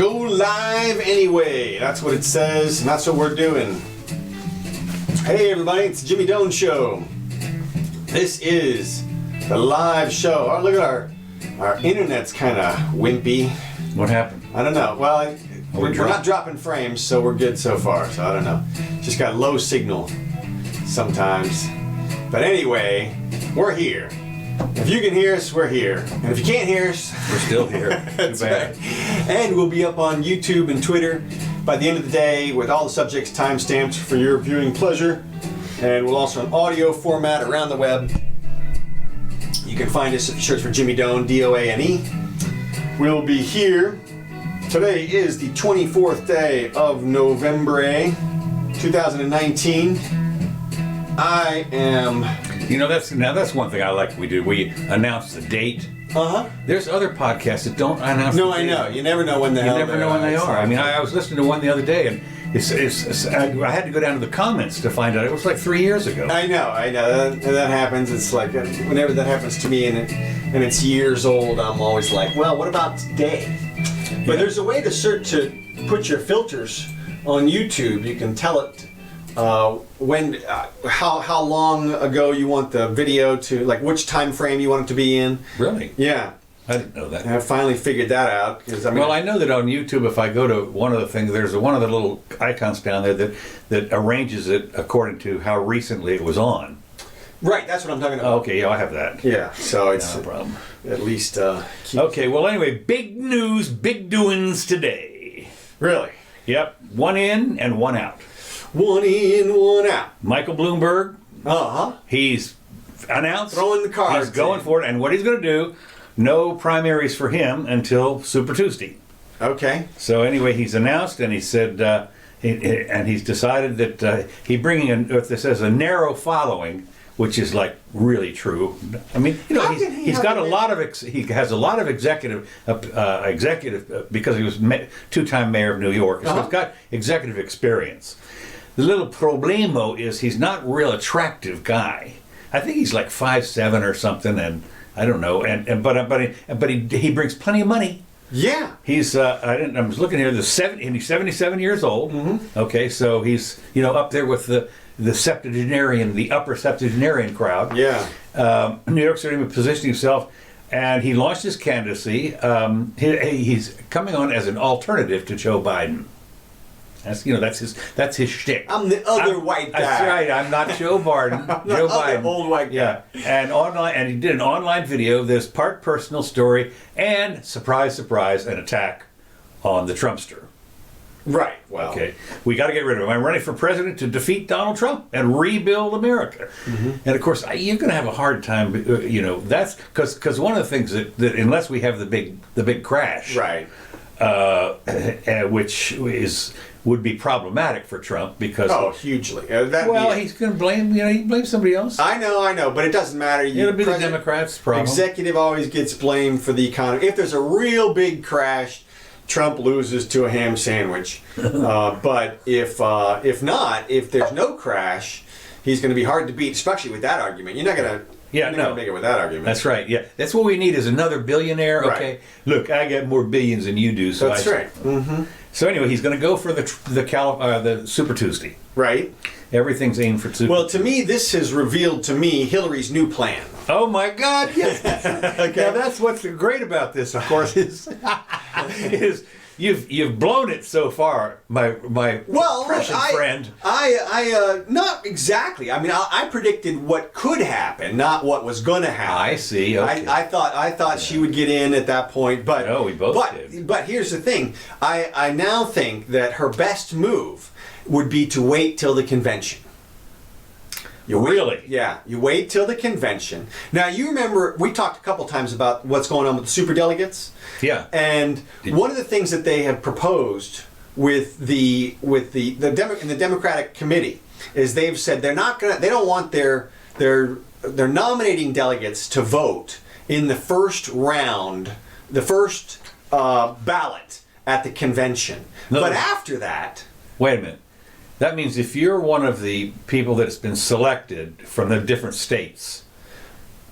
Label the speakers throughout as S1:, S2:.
S1: Go live anyway. That's what it says, and that's what we're doing. Hey everybody, it's the Jimmy Doane Show. This is the live show. Oh, look at our internet's kind of wimpy.
S2: What happened?
S1: I don't know. Well, we're not dropping frames, so we're good so far. So I don't know. Just got low signal sometimes. But anyway, we're here. If you can hear us, we're here. And if you can't hear us,
S2: we're still here.
S1: That's right. And we'll be up on YouTube and Twitter by the end of the day with all the subjects timestamped for your viewing pleasure. And we'll also in audio format around the web. You can find us if you search for Jimmy Doane, D-O-A-N-E. We'll be here. Today is the 24th day of November 2019. I am...
S2: You know, that's one thing I like we do. We announce the date.
S1: Uh-huh.
S2: There's other podcasts that don't announce the date.
S1: No, I know. You never know when the hell
S2: You never know when they are. I mean, I was listening to one the other day, and I had to go down to the comments to find out. It was like 3 years ago.
S1: I know. That happens. It's like, whenever that happens to me and it's years old, I'm always like, well, what about today? But there's a way to put your filters on YouTube. You can tell it how long ago you want the video to, like which time frame you want it to be in.
S2: Really?
S1: Yeah.
S2: I didn't know that.
S1: I finally figured that out.
S2: Well, I know that on YouTube, if I go to one of the things, there's one of the little icons down there that arranges it according to how recently it was on.
S1: Right, that's what I'm talking about.
S2: Oh, okay, yeah, I have that.
S1: Yeah, so it's
S2: no problem.
S1: At least.
S2: Okay, well, anyway, big news, big doings today.
S1: Really?
S2: Yep, one in and one out.
S1: One in, one out.
S2: Michael Bloomberg. He's announced.
S1: Throwing the cards.
S2: He's going for it, and what he's going to do. No primaries for him until Super Tuesday.
S1: Okay.
S2: So anyway, he's announced, and he said, and he's decided that he's bringing in, if this says a narrow following, which is like really true. I mean, you know, he has a lot of executive because he was two-time mayor of New York, so he's got executive experience. The little problemo is he's not a real attractive guy. I think he's like 5'7" or something, and I don't know, but he brings plenty of money. Yeah, he's I was looking here. He's 77 years old. Mm-hmm. Okay, so he's up there with the septuagenarian, the upper septuagenarian crowd. Yeah, New York City positioning himself, and he launched his candidacy. He's coming on as an alternative to Joe Biden. That's his shtick.
S1: I'm the other white guy.
S2: That's right. I'm not Joe Biden. Joe Biden,
S1: old white guy.
S2: Yeah, and he did an online video. There's part personal story and surprise, an attack on the Trumpster.
S1: Right. Well.
S2: Okay. We got to get rid of him. I'm running for president to defeat Donald Trump and rebuild America. Mm-hmm. And of course, you're going to have a hard time. That's because one of the things that unless we have the big crash, right, which would be problematic for Trump because
S1: hugely.
S2: He's going to blame he blames somebody else.
S1: I know, but it doesn't matter.
S2: It'll be the Democrats' problem.
S1: Executive always gets blamed for the economy. If there's a real big crash, Trump loses to a ham sandwich. But if there's no crash, he's going to be hard to beat, especially with that argument. You're not going to. Yeah, no. Make it with that argument.
S2: That's right. Yeah, that's what we need is another billionaire. Okay, right. Look, I got more billions than you do, so
S1: that's right. Mm-hmm.
S2: So anyway, he's going to go for the Super Tuesday.
S1: Right.
S2: Everything's aimed for Super.
S1: Well, to me, this has revealed to me Hillary's new plan.
S2: Oh my God! Yes. Okay. Now that's what's great about this, of course, is you've blown it so far, my precious friend.
S1: I not exactly. I mean, I predicted what could happen, not what was going to happen.
S2: I see. Okay.
S1: I thought she would get in at that point, but
S2: no, we both did.
S1: But here's the thing. I now think that her best move would be to wait till the convention.
S2: Really?
S1: Yeah, you wait till the convention. Now, you remember, we talked a couple times about what's going on with the superdelegates. Yeah. And one of the things that they have proposed with the Democratic committee is they've said they don't want their nominating delegates to vote in the first round, the first ballot at the convention. No. But after that...
S2: Wait a minute. That means if you're one of the people that's been selected from the different states,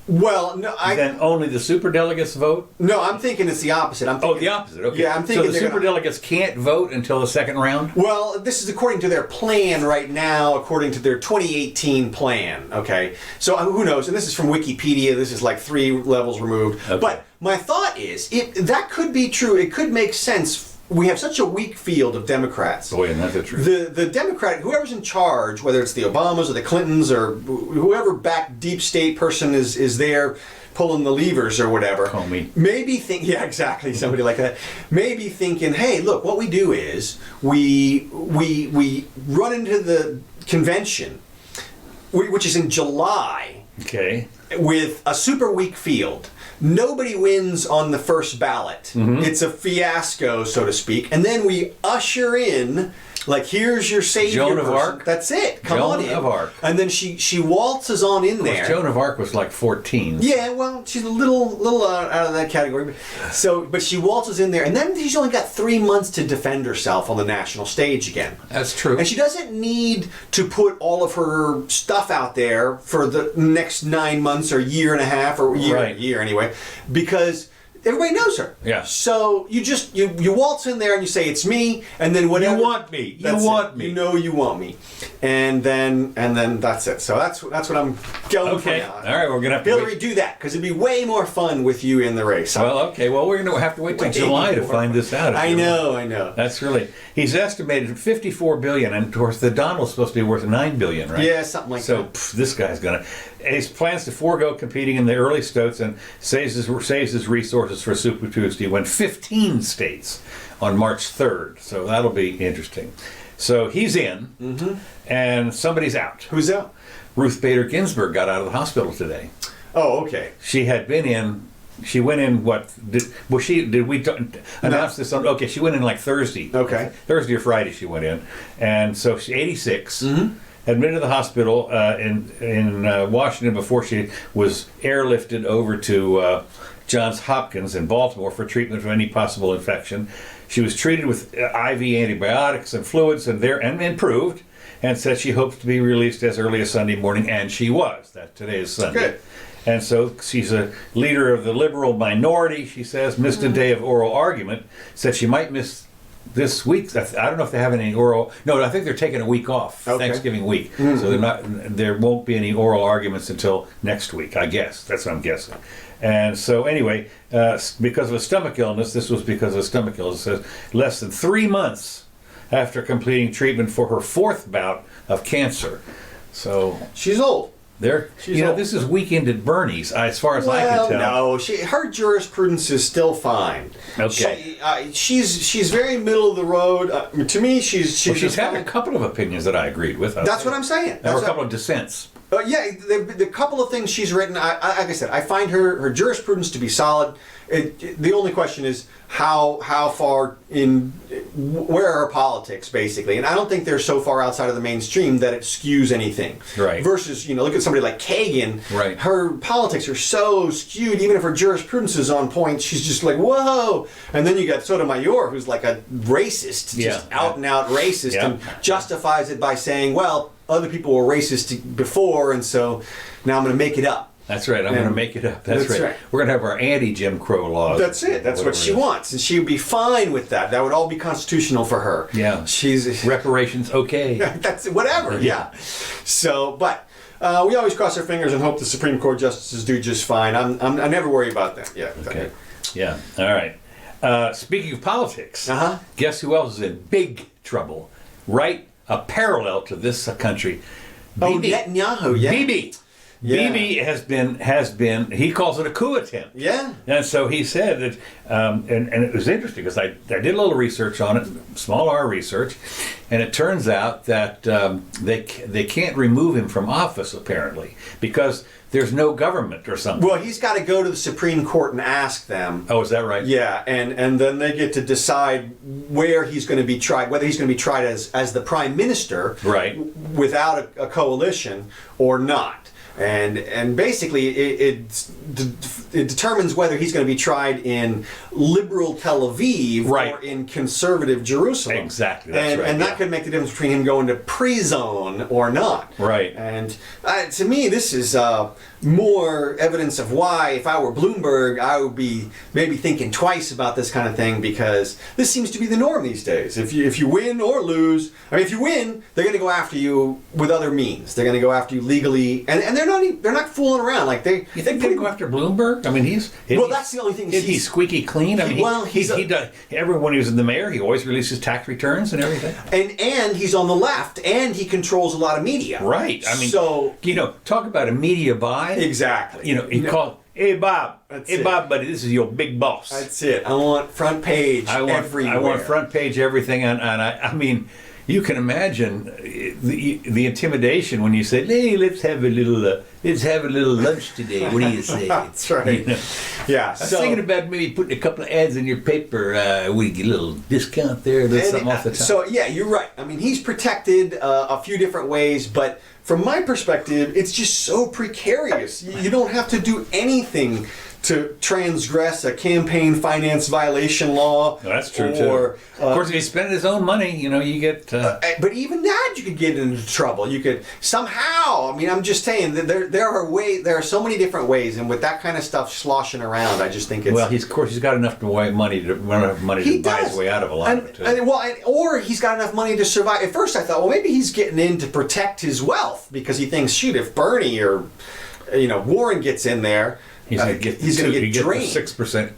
S1: Well, no,
S2: then only the superdelegates vote?
S1: No, I'm thinking it's the opposite. I'm thinking,
S2: the opposite. Okay.
S1: Yeah, I'm thinking
S2: so the superdelegates can't vote until the second round?
S1: Well, this is according to their plan right now, according to their 2018 plan. Okay, so who knows? And this is from Wikipedia. This is like 3 levels removed. Okay. But my thought is, that could be true. It could make sense. We have such a weak field of Democrats.
S2: Oh, yeah, that's the truth.
S1: The Democrat, whoever's in charge, whether it's the Obamas or the Clintons or whoever back deep state person is there pulling the levers or whatever.
S2: Comey.
S1: Maybe yeah, exactly, somebody like that. Maybe thinking, hey, look, what we do is we run into the convention, which is in July.
S2: Okay.
S1: With a super weak field. Nobody wins on the first ballot. Mm-hmm. It's a fiasco, so to speak. And then we usher in, like, here's your savior
S2: Joan of
S1: person.
S2: Arc.
S1: That's it. Come on in.
S2: Joan of Arc.
S1: And then she waltzes on in there.
S2: Joan of Arc was like 14.
S1: Yeah, well, she's a little out of that category. But she waltzes in there, and then she's only got 3 months to defend herself on the national stage again.
S2: That's true.
S1: And she doesn't need to put all of her stuff out there for the next 9 months or year and a half or year anyway, because everybody knows her.
S2: Yeah.
S1: So you just you waltz in there and you say it's me, and then whatever
S2: you want me. You want me.
S1: You know you want me, and then that's it. So that's what I'm going for now.
S2: All right, we're gonna have to
S1: Hillary, do that because it'd be way more fun with you in the race.
S2: Well, okay. Well, we're gonna have to wait till July to find this out.
S1: I know.
S2: That's really. He's estimated $54 billion, and of course the Donald's supposed to be worth $9 billion, right?
S1: Yeah, something like that.
S2: So this guy's gonna. He plans to forego competing in the early states and saves his resources for Super Tuesday. Went 15 states on March 3rd, so that'll be interesting. So he's in, and somebody's out.
S1: Who's out?
S2: Ruth Bader Ginsberg got out of the hospital today.
S1: Oh, okay.
S2: She had been in. She went in. What did we announce this on? Okay, she went in like Thursday.
S1: Okay,
S2: Thursday or Friday she went in, and so she's 86. Admitted to the hospital in Washington before she was airlifted over to Johns Hopkins in Baltimore for treatment for any possible infection. She was treated with IV antibiotics and fluids and improved, and said she hopes to be released as early as Sunday morning, and she was. Today is Sunday.
S1: Good.
S2: And so she's a leader of the liberal minority, she says, missed a day of oral argument, said she might miss this week. I don't know if they have any oral. No, I think they're taking a week off, Thanksgiving week. So there won't be any oral arguments until next week, I guess. That's what I'm guessing. And so anyway, because of a stomach illness, this was because of a stomach illness, it says less than 3 months after completing treatment for her 4th bout of cancer. So
S1: she's old.
S2: This is weekend at Bernie's, as far as I can tell.
S1: No, her jurisprudence is still fine.
S2: Okay.
S1: She's very middle of the road. To me, she's
S2: had a couple of opinions that I agreed with.
S1: That's what I'm saying.
S2: There were a couple of dissents.
S1: Yeah, the couple of things she's written, like I said, I find her jurisprudence to be solid. The only question is how far in, where are her politics, basically? And I don't think they're so far outside of the mainstream that it skews anything.
S2: Right.
S1: Versus, look at somebody like Kagan.
S2: Right.
S1: Her politics are so skewed, even if her jurisprudence is on point, she's just like, whoa. And then you got Sotomayor, who's like a racist, just out and out racist, and justifies it by saying, well, other people were racist before, and so now I'm going to make it up.
S2: That's right. I'm going to make it up. That's right. We're going to have our anti-Jim Crow laws.
S1: That's it. That's what she wants, and she would be fine with that. That would all be constitutional for her.
S2: Yeah.
S1: She's
S2: reparations. Okay.
S1: That's whatever. Yeah. So, but we always cross our fingers and hope the Supreme Court justices do just fine. I never worry about that. Yeah.
S2: Okay. Yeah. All right. Speaking of politics, guess who else is in big trouble? Right. A parallel to this country.
S1: Bibi. Netanyahu, yeah.
S2: Bibi. Yeah. Bibi has been. He calls it a coup attempt.
S1: Yeah.
S2: And so he said that, and it was interesting because I did a little research on it, small R research, and it turns out that they can't remove him from office apparently because there's no government or something.
S1: Well, he's got to go to the Supreme Court and ask them.
S2: Oh, is that right?
S1: Yeah, and then they get to decide where he's going to be tried, whether he's going to be tried as the prime minister,
S2: right,
S1: without a coalition or not. and basically it determines whether he's going to be tried in liberal Tel Aviv or in conservative Jerusalem.
S2: Exactly, that's right.
S1: And that could make the difference between him going to prison or not.
S2: Right.
S1: And to me, this is more evidence of why, if I were Bloomberg, I would be maybe thinking twice about this kind of thing, because this seems to be the norm these days. If you win or lose, I mean, if you win, they're going to go after you with other means. They're going to go after you legally, and they're not fooling around. Like
S2: you think they go after Bloomberg? I mean,
S1: that's the only thing.
S2: He's squeaky clean. I mean, when he was in the mayor, he always releases tax returns and everything.
S1: And he's on the left, and he controls a lot of media.
S2: Right. I mean, talk about a media buy.
S1: Exactly.
S2: He called, hey Bob, buddy, this is your big boss.
S1: That's it. I want front page everywhere.
S2: I want front page everything, and I mean, you can imagine the intimidation when you say, "Hey, let's have a little lunch today. What do you say?"
S1: That's right. Yeah.
S2: I was thinking about maybe putting a couple of ads in your paper. We get a little discount there, a little something off the top.
S1: So yeah, you're right. I mean, he's protected a few different ways, but from my perspective, it's just so precarious. You don't have to do anything to transgress a campaign finance violation law.
S2: That's true too. Of course, if he spent his own money, you get.
S1: But even that, you could get into trouble. You could somehow. I mean, I'm just saying that there are so many different ways, and with that kind of stuff sloshing around, I just think it's.
S2: Well, he's got enough money to buy his way out of a lot of it too.
S1: Or he's got enough money to survive. At first, I thought, well, maybe he's getting in to protect his wealth, because he thinks, shoot, if Bernie or Warren gets in there.
S2: He's going to get
S1: drained.
S2: The 6%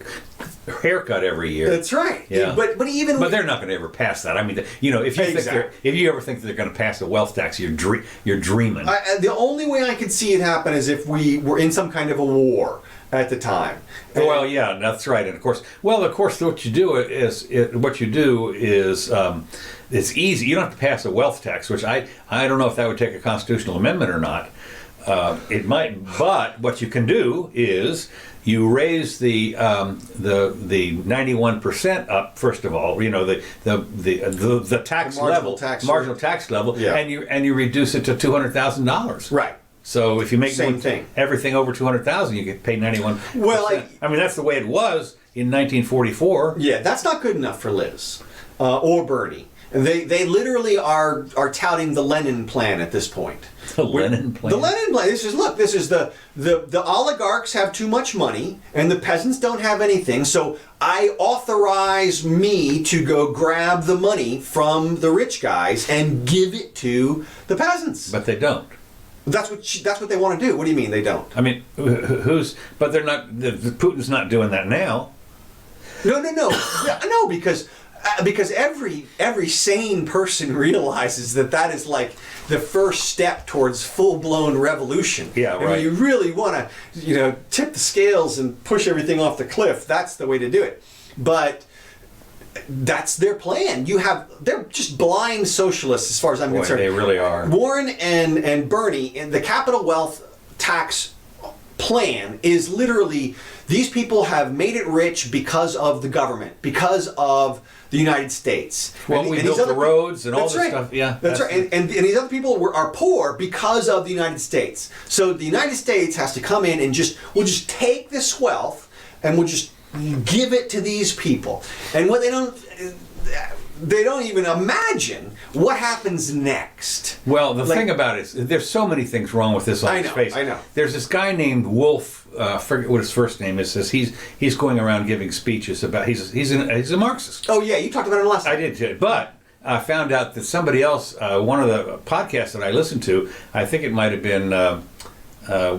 S2: haircut every year.
S1: That's right.
S2: Yeah.
S1: But
S2: they're not going to ever pass that. I mean, if you ever think that they're going to pass a wealth tax, you're dreaming.
S1: The only way I could see it happen is if we were in some kind of a war at the time.
S2: Well, yeah, that's right. And of course, what you do is it's easy. You don't have to pass a wealth tax, which I don't know if that would take a constitutional amendment or not. It might, but what you can do is you raise the 91% up first of all. The tax level, marginal tax level,
S1: yeah.
S2: and you reduce it to $200,000.
S1: Right.
S2: So if you make
S1: thing,
S2: everything over $200,000, you get paid 91%.
S1: Well,
S2: I mean that's the way it was in 1944.
S1: Yeah, that's not good enough for Liz or Bernie. They literally are touting the Lenin plan at this point.
S2: The Lenin plan.
S1: The Lenin plan. This is the oligarchs have too much money and the peasants don't have anything. So I authorize me to go grab the money from the rich guys and give it to the peasants.
S2: But they don't.
S1: That's what they want to do. What do you mean they don't?
S2: I mean, but they're not. Putin's not doing that now.
S1: No, because every sane person realizes that is like the first step towards full-blown revolution.
S2: Yeah, right.
S1: I mean, you really want to, tip the scales and push everything off the cliff. That's the way to do it. But that's their plan. They're just blind socialists as far as I'm concerned.
S2: They really are.
S1: Warren and Bernie, and the capital wealth tax plan is literally, these people have made it rich because of the government, because of the United States.
S2: Well, we built the roads and all this stuff. Yeah,
S1: that's right. And these other people are poor because of the United States. So the United States has to come in and we'll just take this wealth and we'll just give it to these people. And what they don't even imagine what happens next.
S2: Well, the thing about it is, there's so many things wrong with this on its face.
S1: I know.
S2: There's this guy named Wolf. I forget what his first name is. Says he's going around giving speeches about. He's a Marxist.
S1: Oh yeah, you talked about it last time.
S2: I did too, but I found out that somebody else, one of the podcasts that I listened to, I think it might have been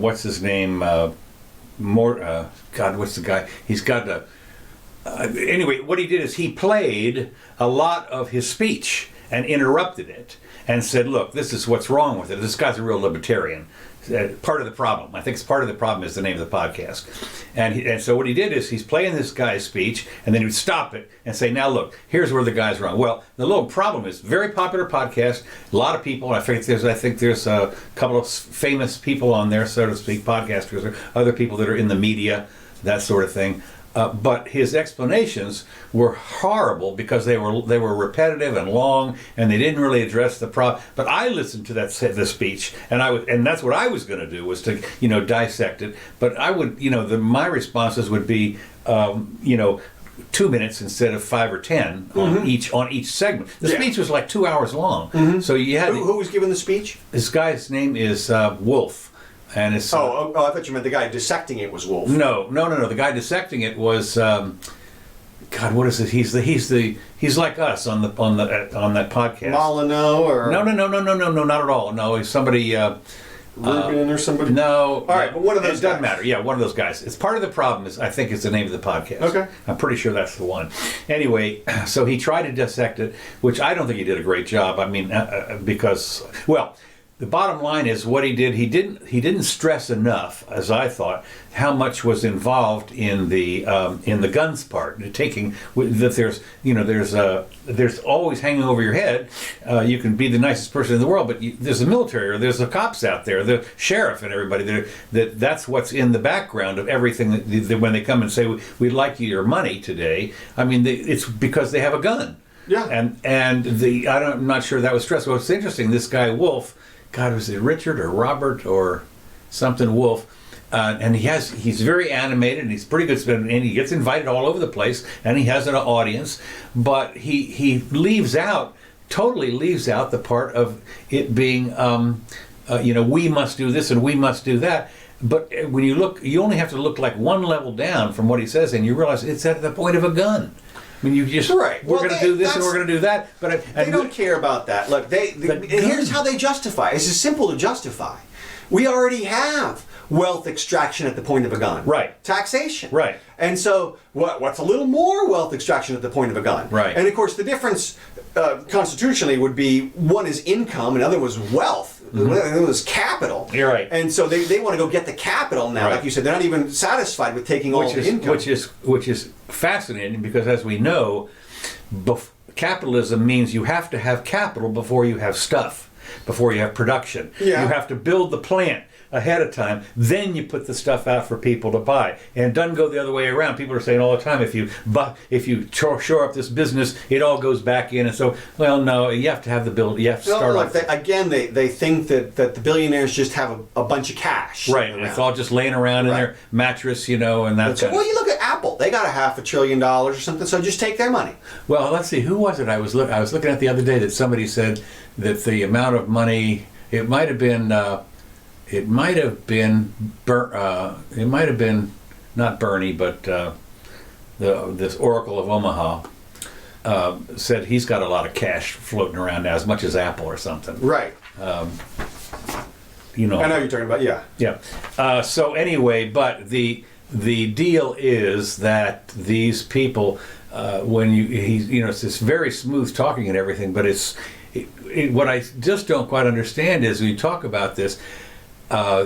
S2: what's his name? God, what's the guy? He's got a. Anyway, what he did is he played a lot of his speech and interrupted it and said, look, this is what's wrong with it. This guy's a real libertarian. Part of the problem. I think it's part of the problem is the name of the podcast. And so what he did is he's playing this guy's speech and then he would stop it and say, now look, here's where the guy's wrong. Well, the little problem is very popular podcast. A lot of people, I think there's a couple of famous people on there, so to speak, podcasters or other people that are in the media, that sort of thing. But his explanations were horrible because they were repetitive and long, and they didn't really address the problem. But I listened to the speech, and that's what I was going to do, was to dissect it. But I would my responses would be 2 minutes instead of 5 or 10 on each segment. The speech was like 2 hours long. So you had
S1: who was giving the speech?
S2: This guy's name is Wolf. And it's,
S1: I thought you meant the guy dissecting it was Wolf.
S2: No. The guy dissecting it was God. What is it? He's like us on that podcast.
S1: Molyneux or
S2: no, not at all. No, he's somebody.
S1: Rubin or somebody.
S2: No.
S1: All right, but one of those.
S2: It doesn't matter. Yeah, one of those guys. It's part of the problem. I think it's the name of the podcast.
S1: Okay.
S2: I'm pretty sure that's the one. Anyway, so he tried to dissect it, which I don't think he did a great job. I mean, because the bottom line is what he did. He didn't stress enough, as I thought, how much was involved in the guns part. Taking that there's always hanging over your head. You can be the nicest person in the world, but there's the military, or there's the cops out there, the sheriff, and everybody. That's what's in the background of everything. That when they come and say we'd like your money today, I mean it's because they have a gun.
S1: Yeah.
S2: And I'm not sure that was stressed. What's interesting, this guy Wolf. God, was it Richard or Robert or something Wolf? And he's very animated, and he's pretty good, and he gets invited all over the place, and he has an audience, but he totally leaves out the part of it being, we must do this and we must do that. But when you look, you only have to look like one level down from what he says, and you realize it's at the point of a gun. I mean, you just we're going to do this and we're going to do that, but
S1: they don't care about that. Look, here's how they justify. It's simple to justify. We already have wealth extraction at the point of a gun.
S2: Right.
S1: Taxation.
S2: Right.
S1: And so what's a little more wealth extraction at the point of a gun?
S2: Right.
S1: And of course, the difference constitutionally would be one is income and the other was wealth. It was capital.
S2: You're right.
S1: And so they want to go get the capital now. Right. Like you said, they're not even satisfied with taking all the income.
S2: Which is fascinating, because as we know, capitalism means you have to have capital before you have stuff, before you have production.
S1: Yeah.
S2: You have to build the plant ahead of time, then you put the stuff out for people to buy. And it doesn't go the other way around. People are saying all the time, if you shore up this business, it all goes back in. And so, well, no, you have to have the build. You have to start off.
S1: They think that the billionaires just have a bunch of cash.
S2: Right, and it's all just laying around in their mattress, and that's.
S1: Well, you look at Apple. They got $500 billion or something. So just take their money.
S2: Well, let's see. Who was it? I was looking at the other day that somebody said that the amount of money, it might have been not Bernie, but this Oracle of Omaha said he's got a lot of cash floating around now, as much as Apple or something.
S1: Right.
S2: I
S1: know what you're talking about. Yeah.
S2: Yeah. So anyway, but the deal is that these people, it's this very smooth talking and everything, but what I just don't quite understand is when you talk about this.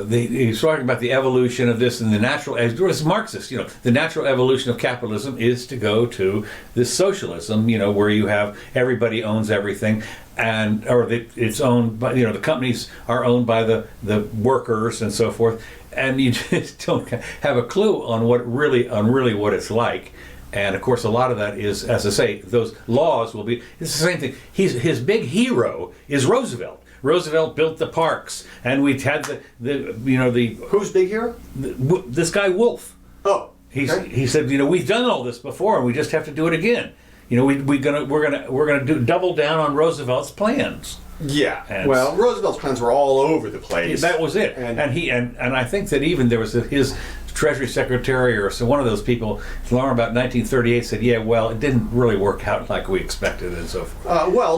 S2: He's talking about the evolution of this and the natural, as Marxist, the natural evolution of capitalism is to go to this socialism, where you have everybody owns everything, it's owned by, the companies are owned by the workers and so forth, and you just don't have a clue on what it's like. And of course, a lot of that is, as I say, those laws will be. It's the same thing. His big hero is Roosevelt. Roosevelt built the parks, and we had the
S1: who's big hero?
S2: This guy Wolf.
S1: Oh, okay.
S2: He said, we've done all this before, and we just have to do it again. We're gonna double down on Roosevelt's plans.
S1: Yeah. And Roosevelt's plans were all over the place.
S2: That was it. And I think that even there was his Treasury Secretary or one of those people, learned about 1938, said, it didn't really work out like we expected and so forth.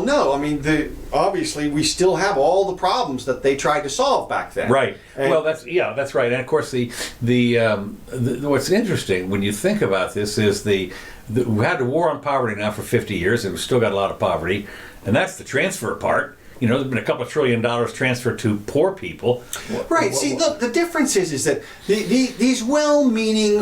S1: No. I mean, obviously we still have all the problems that they tried to solve back then.
S2: Right. That's right. And of course, what's interesting when you think about this is we had a war on poverty now for 50 years, and we've still got a lot of poverty, and that's the transfer part. There's been a couple of $1 trillion transferred to poor people.
S1: Right. See, look, the difference is that these well-meaning,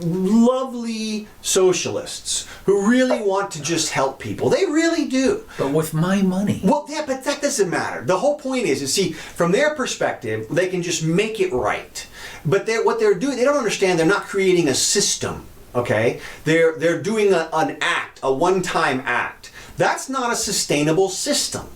S1: lovely socialists who really want to just help people, they really do.
S2: But with my money.
S1: Well, yeah, but that doesn't matter. The whole point is, see, from their perspective, they can just make it right. But what they're doing, they don't understand they're not creating a system okay? They're doing an act, a one-time act. That's not a sustainable system.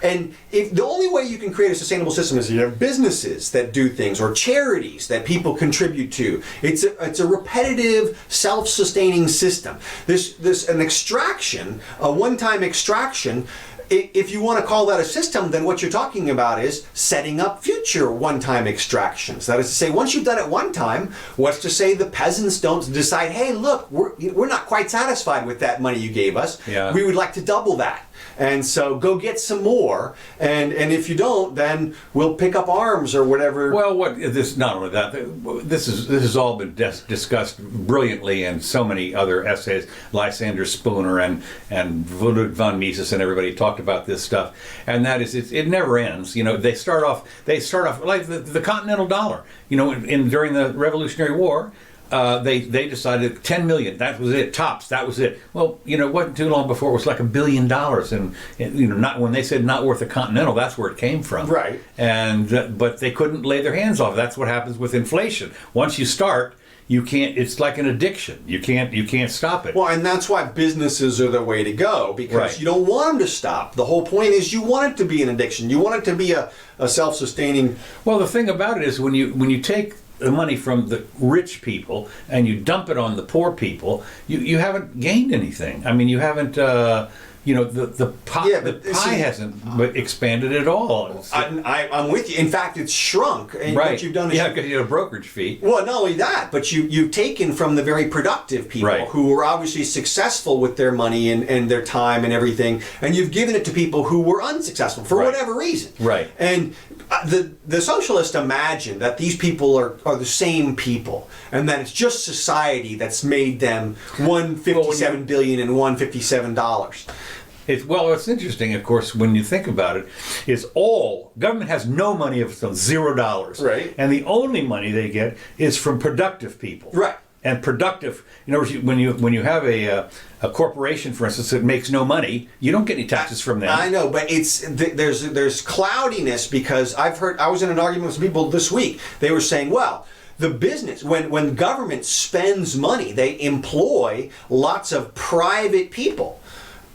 S1: And if the only way you can create a sustainable system is you have businesses that do things or charities that people contribute to. It's a repetitive, self-sustaining system. An extraction, a one-time extraction. If you want to call that a system, then what you're talking about is setting up future one-time extractions. That is to say, once you've done it one time, what's to say the peasants don't decide, hey, look, we're not quite satisfied with that money you gave us. Yeah. We would like to double that. And so go get some more, and if you don't, then we'll pick up arms or whatever.
S2: Well, not only that, this has all been discussed brilliantly in so many other essays. Lysander Spooner and Ludwig von Mises and everybody talked about this stuff, and that is it never ends. You know, they start off like the Continental Dollar. You know, during the Revolutionary War. They decided 10 million. That was it. Tops. That was it. Well, you know, it wasn't too long before it was like $1 billion, and you know, not when they said not worth a Continental. That's where it came from.
S1: Right.
S2: And but they couldn't lay their hands off. That's what happens with inflation. Once you start, you can't. It's like an addiction. You can't stop it.
S1: Well, and that's why businesses are the way to go, because you don't want them to stop. The whole point is you want it to be an addiction. You want it to be a self-sustaining.
S2: Well, the thing about it is when you take the money from the rich people and you dump it on the poor people, you haven't gained anything. I mean, you haven't, the pie hasn't expanded at all.
S1: I'm with you. In fact, it's shrunk. And
S2: right.
S1: What you've done is
S2: because you have a brokerage fee.
S1: Well, not only that, but you've taken from the very productive people who were obviously successful with their money and their time and everything, and you've given it to people who were unsuccessful for whatever reason.
S2: Right.
S1: And the socialists imagine that these people are the same people, and that it's just society that's made them $157 billion and $157.
S2: It's interesting, of course, when you think about it, is all government has no money of its own, $0.
S1: Right.
S2: And the only money they get is from productive people.
S1: Right.
S2: And productive, when you have a corporation, for instance, that makes no money, you don't get any taxes from them.
S1: I know, but there's cloudiness, because I was in an argument with some people this week. They were saying, well, the business, when government spends money, they employ lots of private people.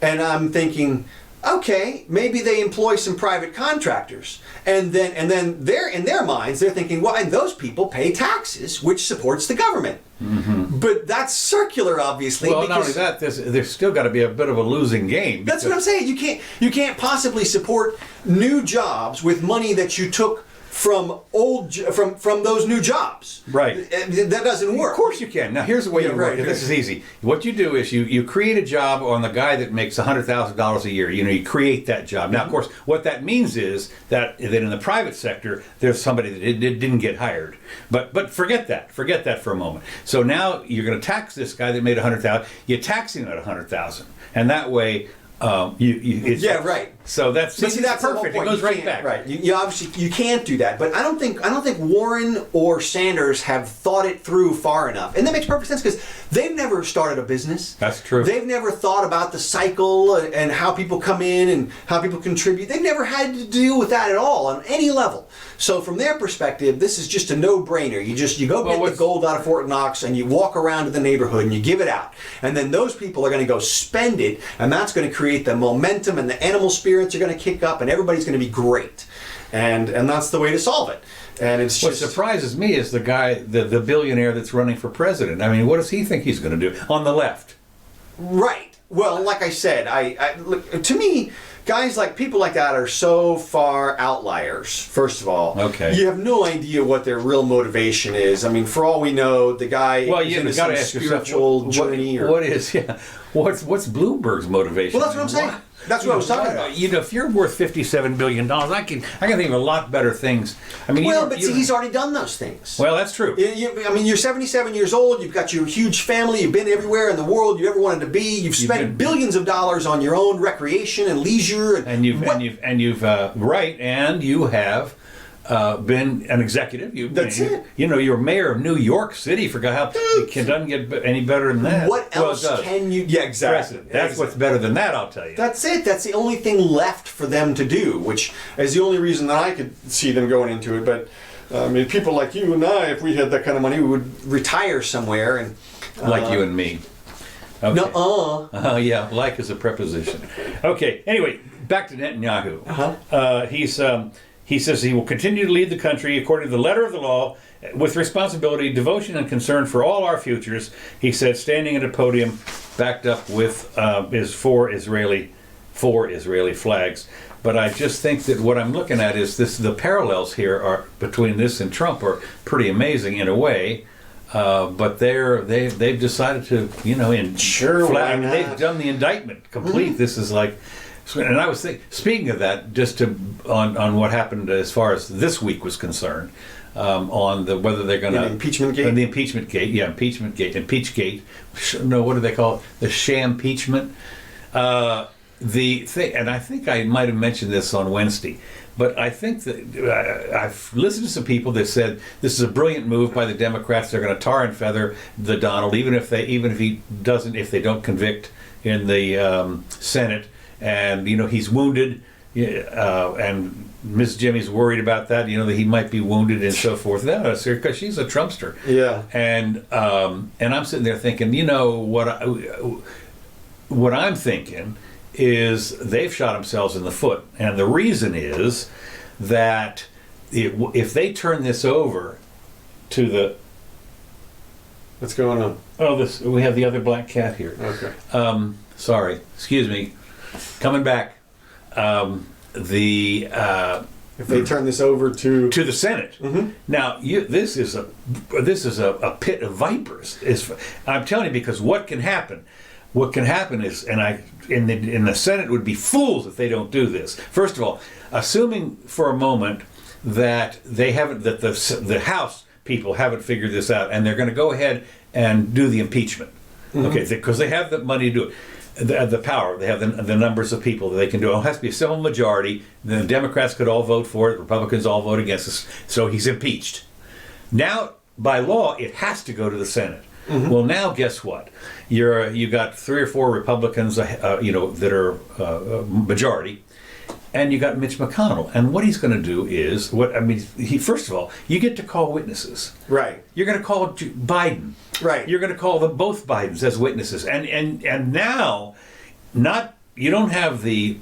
S1: And I'm thinking, okay, maybe they employ some private contractors, and then they're in their minds they're thinking, well, and those people pay taxes, which supports the government. Mm-hmm. But that's circular, obviously.
S2: Well, not only that, there's still got to be a bit of a losing game.
S1: That's what I'm saying. You can't possibly support new jobs with money that you took from those new jobs.
S2: Right.
S1: That doesn't work.
S2: Of course you can. Now here's the way you work. This is easy. What you do is you create a job on the guy that makes $100,000 a year. You create that job. Now, of course, what that means is that in the private sector, there's somebody that didn't get hired. But forget that. Forget that for a moment. So now you're going to tax this guy that made $100,000. You tax him at $100,000, and that way.
S1: Right.
S2: So that's perfect. It goes right back.
S1: Right. You obviously you can't do that. But I don't think Warren or Sanders have thought it through far enough, and that makes perfect sense because they've never started a business.
S2: That's true.
S1: They've never thought about the cycle and how people come in and how people contribute. They've never had to deal with that at all on any level. So from their perspective, this is just a no-brainer. You go get the gold out of Fort Knox and you walk around to the neighborhood and you give it out, and then those people are going to go spend it, and that's going to create the momentum, and the animal spirits are going to kick up, and everybody's going to be great, and that's the way to solve it. And it's
S2: what surprises me is the guy, the billionaire that's running for president. I mean, what does he think he's going to do on the left?
S1: Right. Well, like I said, to me, people like that are so far outliers, first of all.
S2: Okay.
S1: You have no idea what their real motivation is. I mean, for all we know, the guy is in some spiritual journey.
S2: What's Bloomberg's motivation?
S1: Well, that's what I'm saying. That's what I was talking about.
S2: If you're worth $57 billion, I can think of a lot better things. I mean,
S1: he's already done those things.
S2: Well, that's true.
S1: You're 77 years old. You've got your huge family. You've been everywhere in the world you ever wanted to be. You've spent billions of dollars on your own recreation and leisure. And you have been an executive. You're mayor of New York City. For God, it doesn't get any better than that. What else can you? Yeah, exactly.
S2: That's what's better than that. I'll tell you.
S1: That's it. That's the only thing left for them to do, which is the only reason that I could see them going into it. But people like you and I, if we had that kind of money, we would retire somewhere and
S2: Like you and me. Okay.
S1: No,
S2: yeah, like is a preposition. Okay, anyway, back to Netanyahu. He says he will continue to lead the country according to the letter of the law with responsibility, devotion, and concern for all our futures. He said, standing at a podium backed up with his four Israeli flags. But I just think that what I'm looking at is the parallels here are between this and Trump are pretty amazing in a way. But they've decided to, they've done the indictment complete. Mm-hmm. This is like, and I was thinking, speaking of that, just on what happened as far as this week was concerned, on whether they're going to
S1: Impeachment-gate.
S2: The Impeachment-gate, yeah, Impeach-gate. No, what do they call it? The sham-peachment. The thing, and I think I might have mentioned this on Wednesday. But I think that I've listened to some people that said this is a brilliant move by the Democrats. They're going to tar and feather the Donald, even if they don't convict in the Senate, and he's wounded, and Miss Jimmy's worried about that. That he might be wounded and so forth. No, because she's a Trumpster.
S1: Yeah.
S2: And I'm sitting there thinking, what I'm thinking is they've shot themselves in the foot. And the reason is that if they turn this over to the...
S1: What's going on?
S2: Oh, we have the other black cat here.
S1: Okay.
S2: Sorry. Excuse me. Coming back. If
S1: they turn this over to
S2: the Senate.
S1: Mm-hmm.
S2: Now, this is a pit of vipers. I'm telling you, because what can happen? What can happen is, in the Senate would be fools if they don't do this. First of all, assuming for a moment that the House people haven't figured this out, and they're going to go ahead and do the impeachment, okay, because they have the money to do it, the power, they have the numbers of people that they can do it. It has to be a simple majority. The Democrats could all vote for it, Republicans all vote against us, so he's impeached. Now, by law, it has to go to the Senate. Mm-hmm. Well, now guess what? You got 3 or 4 Republicans, that are majority, and you got Mitch McConnell. And what he's going to do is first of all, you get to call witnesses.
S1: Right.
S2: You're going to call Biden.
S1: Right.
S2: You're going to call both Bidens as witnesses. And now, you don't have the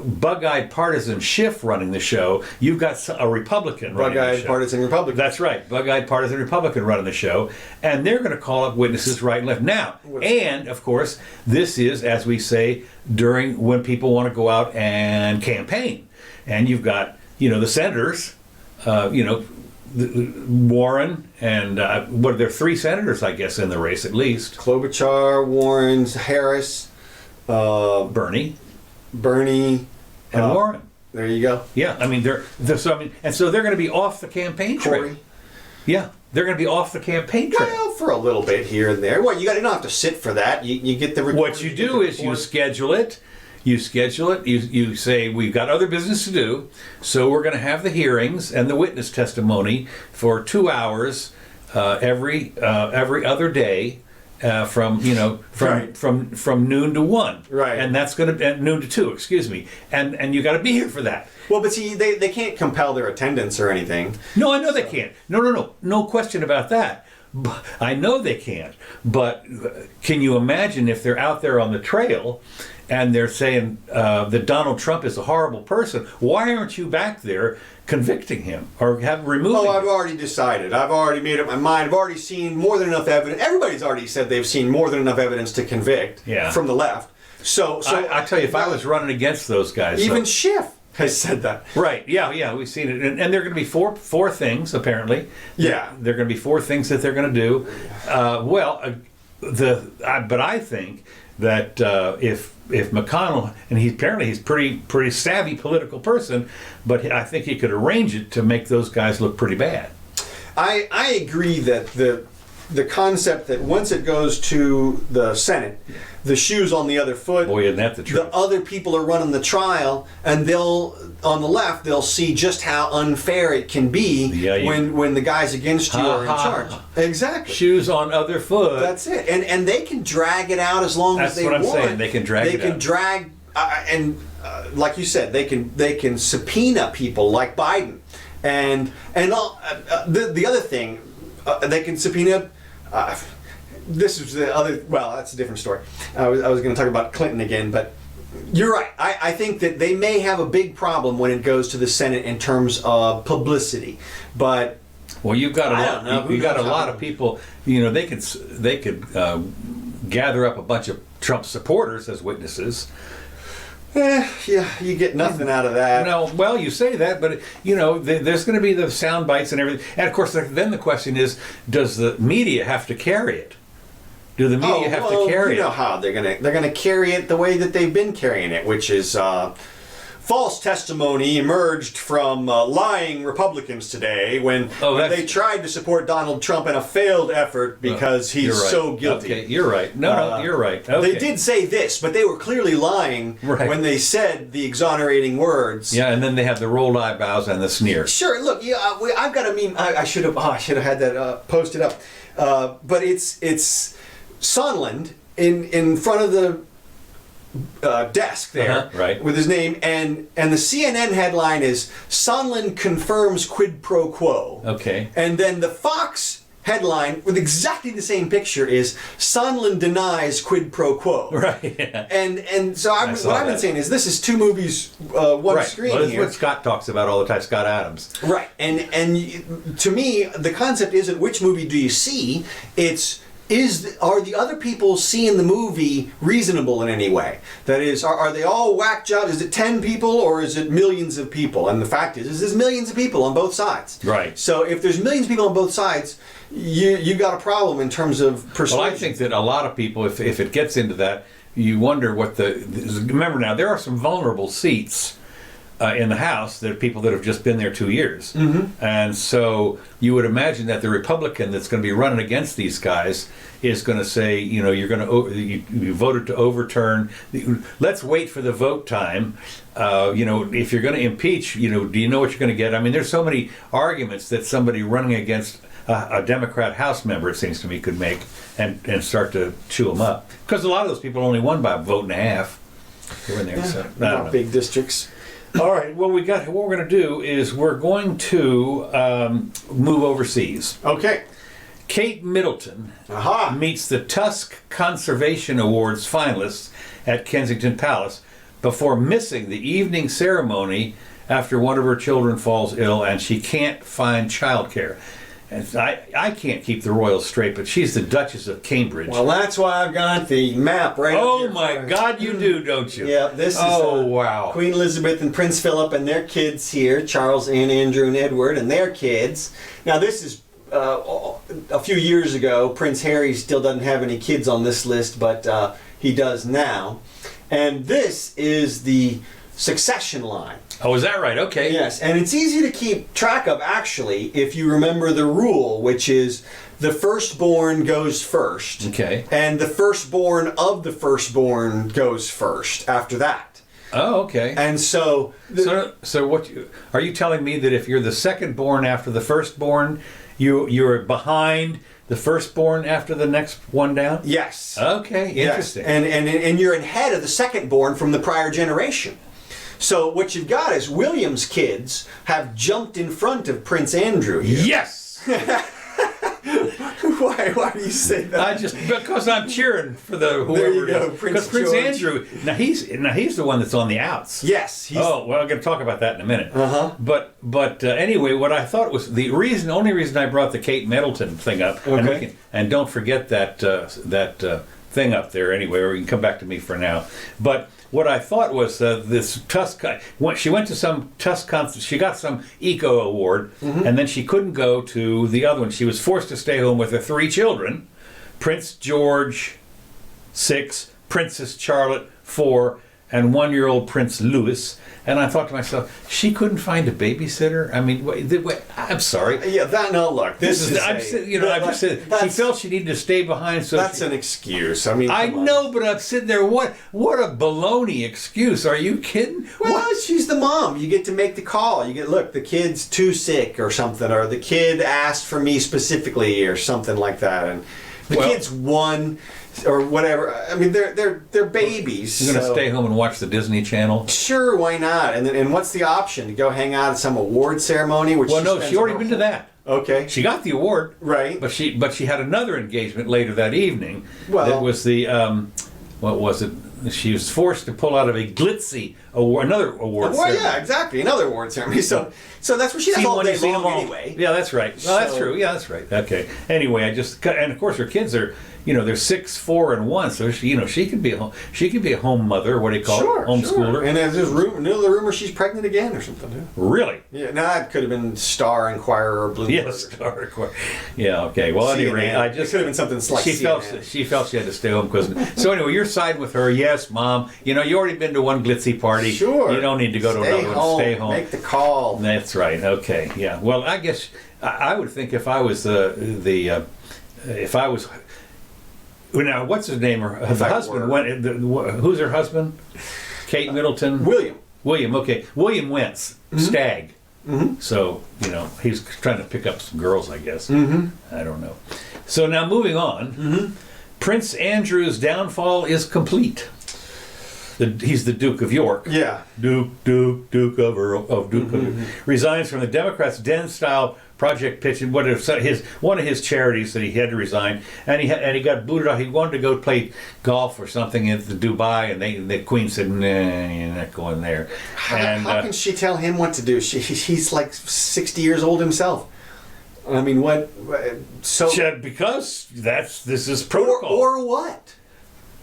S2: bug-eyed partisan Schiff running the show. You've got a Republican running the show.
S1: Bug-eyed partisan Republican.
S2: That's right. Bug-eyed partisan Republican running the show. And they're going to call up witnesses right and left. Now, and, of course, this is, as we say, when people want to go out and campaign. And you've got, the senators, Warren, and there are 3 senators, I guess, in the race at least.
S1: Klobuchar, Warren, Harris, Bernie,
S2: and Warren.
S1: There you go.
S2: Yeah, so they're going to be off the campaign trail. Yeah, they're going to be off the campaign trail.
S1: Well, for a little bit here and there. Well, you don't have to sit for that. You get the report.
S2: What you do is you schedule it. You say, we've got other business to do, so we're going to have the hearings and the witness testimony for 2 hours every other day. From noon to 1,
S1: right?
S2: And that's going to noon to 2, excuse me, and you got to be here for that.
S1: Well, but see, they can't compel their attendance or anything.
S2: No, I know they can't. No question about that. I know they can't. But can you imagine if they're out there on the trail and they're saying that Donald Trump is a horrible person? Why aren't you back there convicting him or removing him?
S1: I've already decided. I've already made up my mind. I've already seen more than enough evidence. Everybody's already said they've seen more than enough evidence to convict from the left. So
S2: I tell you, if I was running against those guys,
S1: even Schiff has said that.
S2: Right? Yeah, we've seen it, and there are going to be four things apparently.
S1: Yeah,
S2: there are going to be 4 things that they're going to do. But I think that if McConnell, and he's pretty savvy political person, but I think he could arrange it to make those guys look pretty bad.
S1: I agree that the concept that once it goes to the Senate, the shoe's on the other foot.
S2: Boy, isn't that the truth?
S1: The other people are running the trial, and on the left, they'll see just how unfair it can be when the guys against you are in charge. Exactly.
S2: Shoes on other foot.
S1: That's it. And they can drag it out as long as they want.
S2: That's what I'm saying. They can drag it out. They can
S1: drag, like you said, they can subpoena people like Biden. And the other thing, they can subpoena this is the other. Well, that's a different story. I was going to talk about Clinton again, but you're right. I think that they may have a big problem when it goes to the Senate in terms of publicity, but.
S2: Well, you've got a lot of people. They could gather up a bunch of Trump supporters as witnesses.
S1: Yeah, you get nothing out of that.
S2: No, well, you say that, but there's going to be the sound bites and everything. And of course, then the question is, does the media have to carry it? Do the media have to carry it?
S1: You know how they're gonna carry it the way that they've been carrying it, which is false testimony emerged from lying Republicans today when they tried to support Donald Trump in a failed effort because he's so guilty.
S2: Okay, you're right. No, you're right. Okay.
S1: They did say this, but they were clearly lying when they said the exonerating words.
S2: Yeah, and then they have the rolled eyebrows and the sneer.
S1: Sure. Look, I've got a meme. I should have had that posted up. But it's Sondland in front of the desk there with his name, and the CNN headline is Sondland confirms quid pro quo.
S2: Okay.
S1: And then the Fox headline with exactly the same picture is Sondland denies quid pro quo.
S2: Right. Yeah.
S1: And so what I've been saying is this is two movies, one screen
S2: well,
S1: here.
S2: What Scott talks about all the time, Scott Adams.
S1: Right. And to me, the concept isn't which movie do you see, it's are the other people seeing the movie reasonable in any way? That is, are they all whack jobs? Is it 10 people or is it millions of people? And the fact is there's millions of people on both sides.
S2: Right.
S1: So if there's millions of people on both sides, you got a problem in terms of persuasion.
S2: Well, I think that a lot of people, if it gets into that, you wonder what remember now, there are some vulnerable seats in the House. There are people that have just been there 2 years.
S1: Mm-hmm.
S2: And so you would imagine that the Republican that's going to be running against these guys is going to say, you're going to, you voted to overturn. Let's wait for the vote time. If you're going to impeach, do you know what you're going to get? I mean, there's so many arguments that somebody running against a Democrat House member, it seems to me, could make and start to chew them up. Because a lot of those people only won by a vote and a half. They were in there,
S1: not big districts.
S2: All right. Well, what we're going to do is we're going to move overseas.
S1: Okay.
S2: Kate Middleton
S1: Aha.
S2: meets the Tusk Conservation Awards finalists at Kensington Palace before missing the evening ceremony after one of her children falls ill and she can't find childcare. And I can't keep the royals straight, but she's the Duchess of Cambridge.
S1: Well, that's why I've got the map right up here.
S2: Oh, my God, you do, don't you?
S1: Yeah, this is
S2: wow.
S1: Queen Elizabeth and Prince Philip and their kids here, Charles and Andrew and Edward and their kids. Now, this is a few years ago. Prince Harry still doesn't have any kids on this list, but he does now. And this is the succession line.
S2: Oh, is that right? Okay.
S1: Yes, and it's easy to keep track of, actually, if you remember the rule, which is the firstborn goes first.
S2: Okay.
S1: And the firstborn of the firstborn goes first after that.
S2: Oh, okay.
S1: And so...
S2: So what are you telling me that if you're the second-born after the firstborn, you're behind the firstborn after the next one down?
S1: Yes.
S2: Okay, interesting.
S1: Yes. And you're ahead of the secondborn from the prior generation. So what you've got is William's kids have jumped in front of Prince Andrew here.
S2: Yes!
S1: Why do you say that?
S2: Because I'm cheering for the whoever.
S1: There you go,
S2: Prince Andrew. Now he's the one that's on the outs.
S1: Yes.
S2: I'm going to talk about that in a minute.
S1: Uh-huh.
S2: But anyway, what I thought was the only reason I brought the Kate Middleton thing up,
S1: okay.
S2: and don't forget that thing up there anyway, or you can come back to me for now. But what I thought was this Tusk. She went to some Tusk conference. She got some eco award, and then she couldn't go to the other one. She was forced to stay home with her 3 children: Prince George, 6, Princess Charlotte, 4, and 1-year-old Prince Louis. And I thought to myself, she couldn't find a babysitter. I mean, I'm sorry.
S1: Yeah, look.
S2: She felt she needed to stay behind. So
S1: that's an excuse. I mean,
S2: I know, but I'm sitting there. What a baloney excuse? Are you kidding?
S1: Well, she's the mom. You get to make the call. Look, the kid's too sick or something, or the kid asked for me specifically or something like that, and the kid's won. Or whatever. I mean, they're babies.
S2: You're going to stay home and watch the Disney Channel?
S1: Sure, why not? And what's the option? To go hang out at some award ceremony?
S2: She already been to that. Okay. She got the award.
S1: Right.
S2: But she had another engagement later that evening.
S1: Well,
S2: that was the what was it? She was forced to pull out of a glitzy award, another award ceremony.
S1: Yeah, exactly, another award ceremony. So that's what she does all day long anyway.
S2: Yeah, that's right. Well, that's true. Yeah, that's right. Okay. Anyway, and of course her kids are, they're 6, 4, and 1. So she could be a home mother. What do you call it? Homeschooler.
S1: Sure. And there's the rumor she's pregnant again or something. Too.
S2: Really?
S1: Yeah. No, that could have been Star Inquirer or Bloomberg.
S2: Yeah, Star Inquirer. Yeah. Okay. Well, anyway,
S1: it could have been something like
S2: she felt she had to stay home because. So anyway, you're siding with her. Yes, Mom. You already been to one glitzy party.
S1: Sure.
S2: You don't need to go to another one. Stay home.
S1: Make the call.
S2: That's right. Okay. Yeah. Well, I guess I would think if I was now, what's his name? Her husband went. Who's her husband? Kate Middleton. William. Okay. William Wentz. Stag. Mm-hmm. So he's trying to pick up some girls, I guess. Mm-hmm. I don't know. So now moving on. Mm-hmm. Prince Andrew's downfall is complete. He's the Duke of York.
S1: Yeah.
S2: Duke of York. Resigns from the Democrats' den-style project pitch in one of his charities that he had to resign, and he got booted off. He wanted to go play golf or something at the Dubai, and the Queen said, "Nah, you're not going there."
S1: How can she tell him what to do? He's like 60 years old himself. I mean, what? So
S2: because this is protocol,
S1: or what?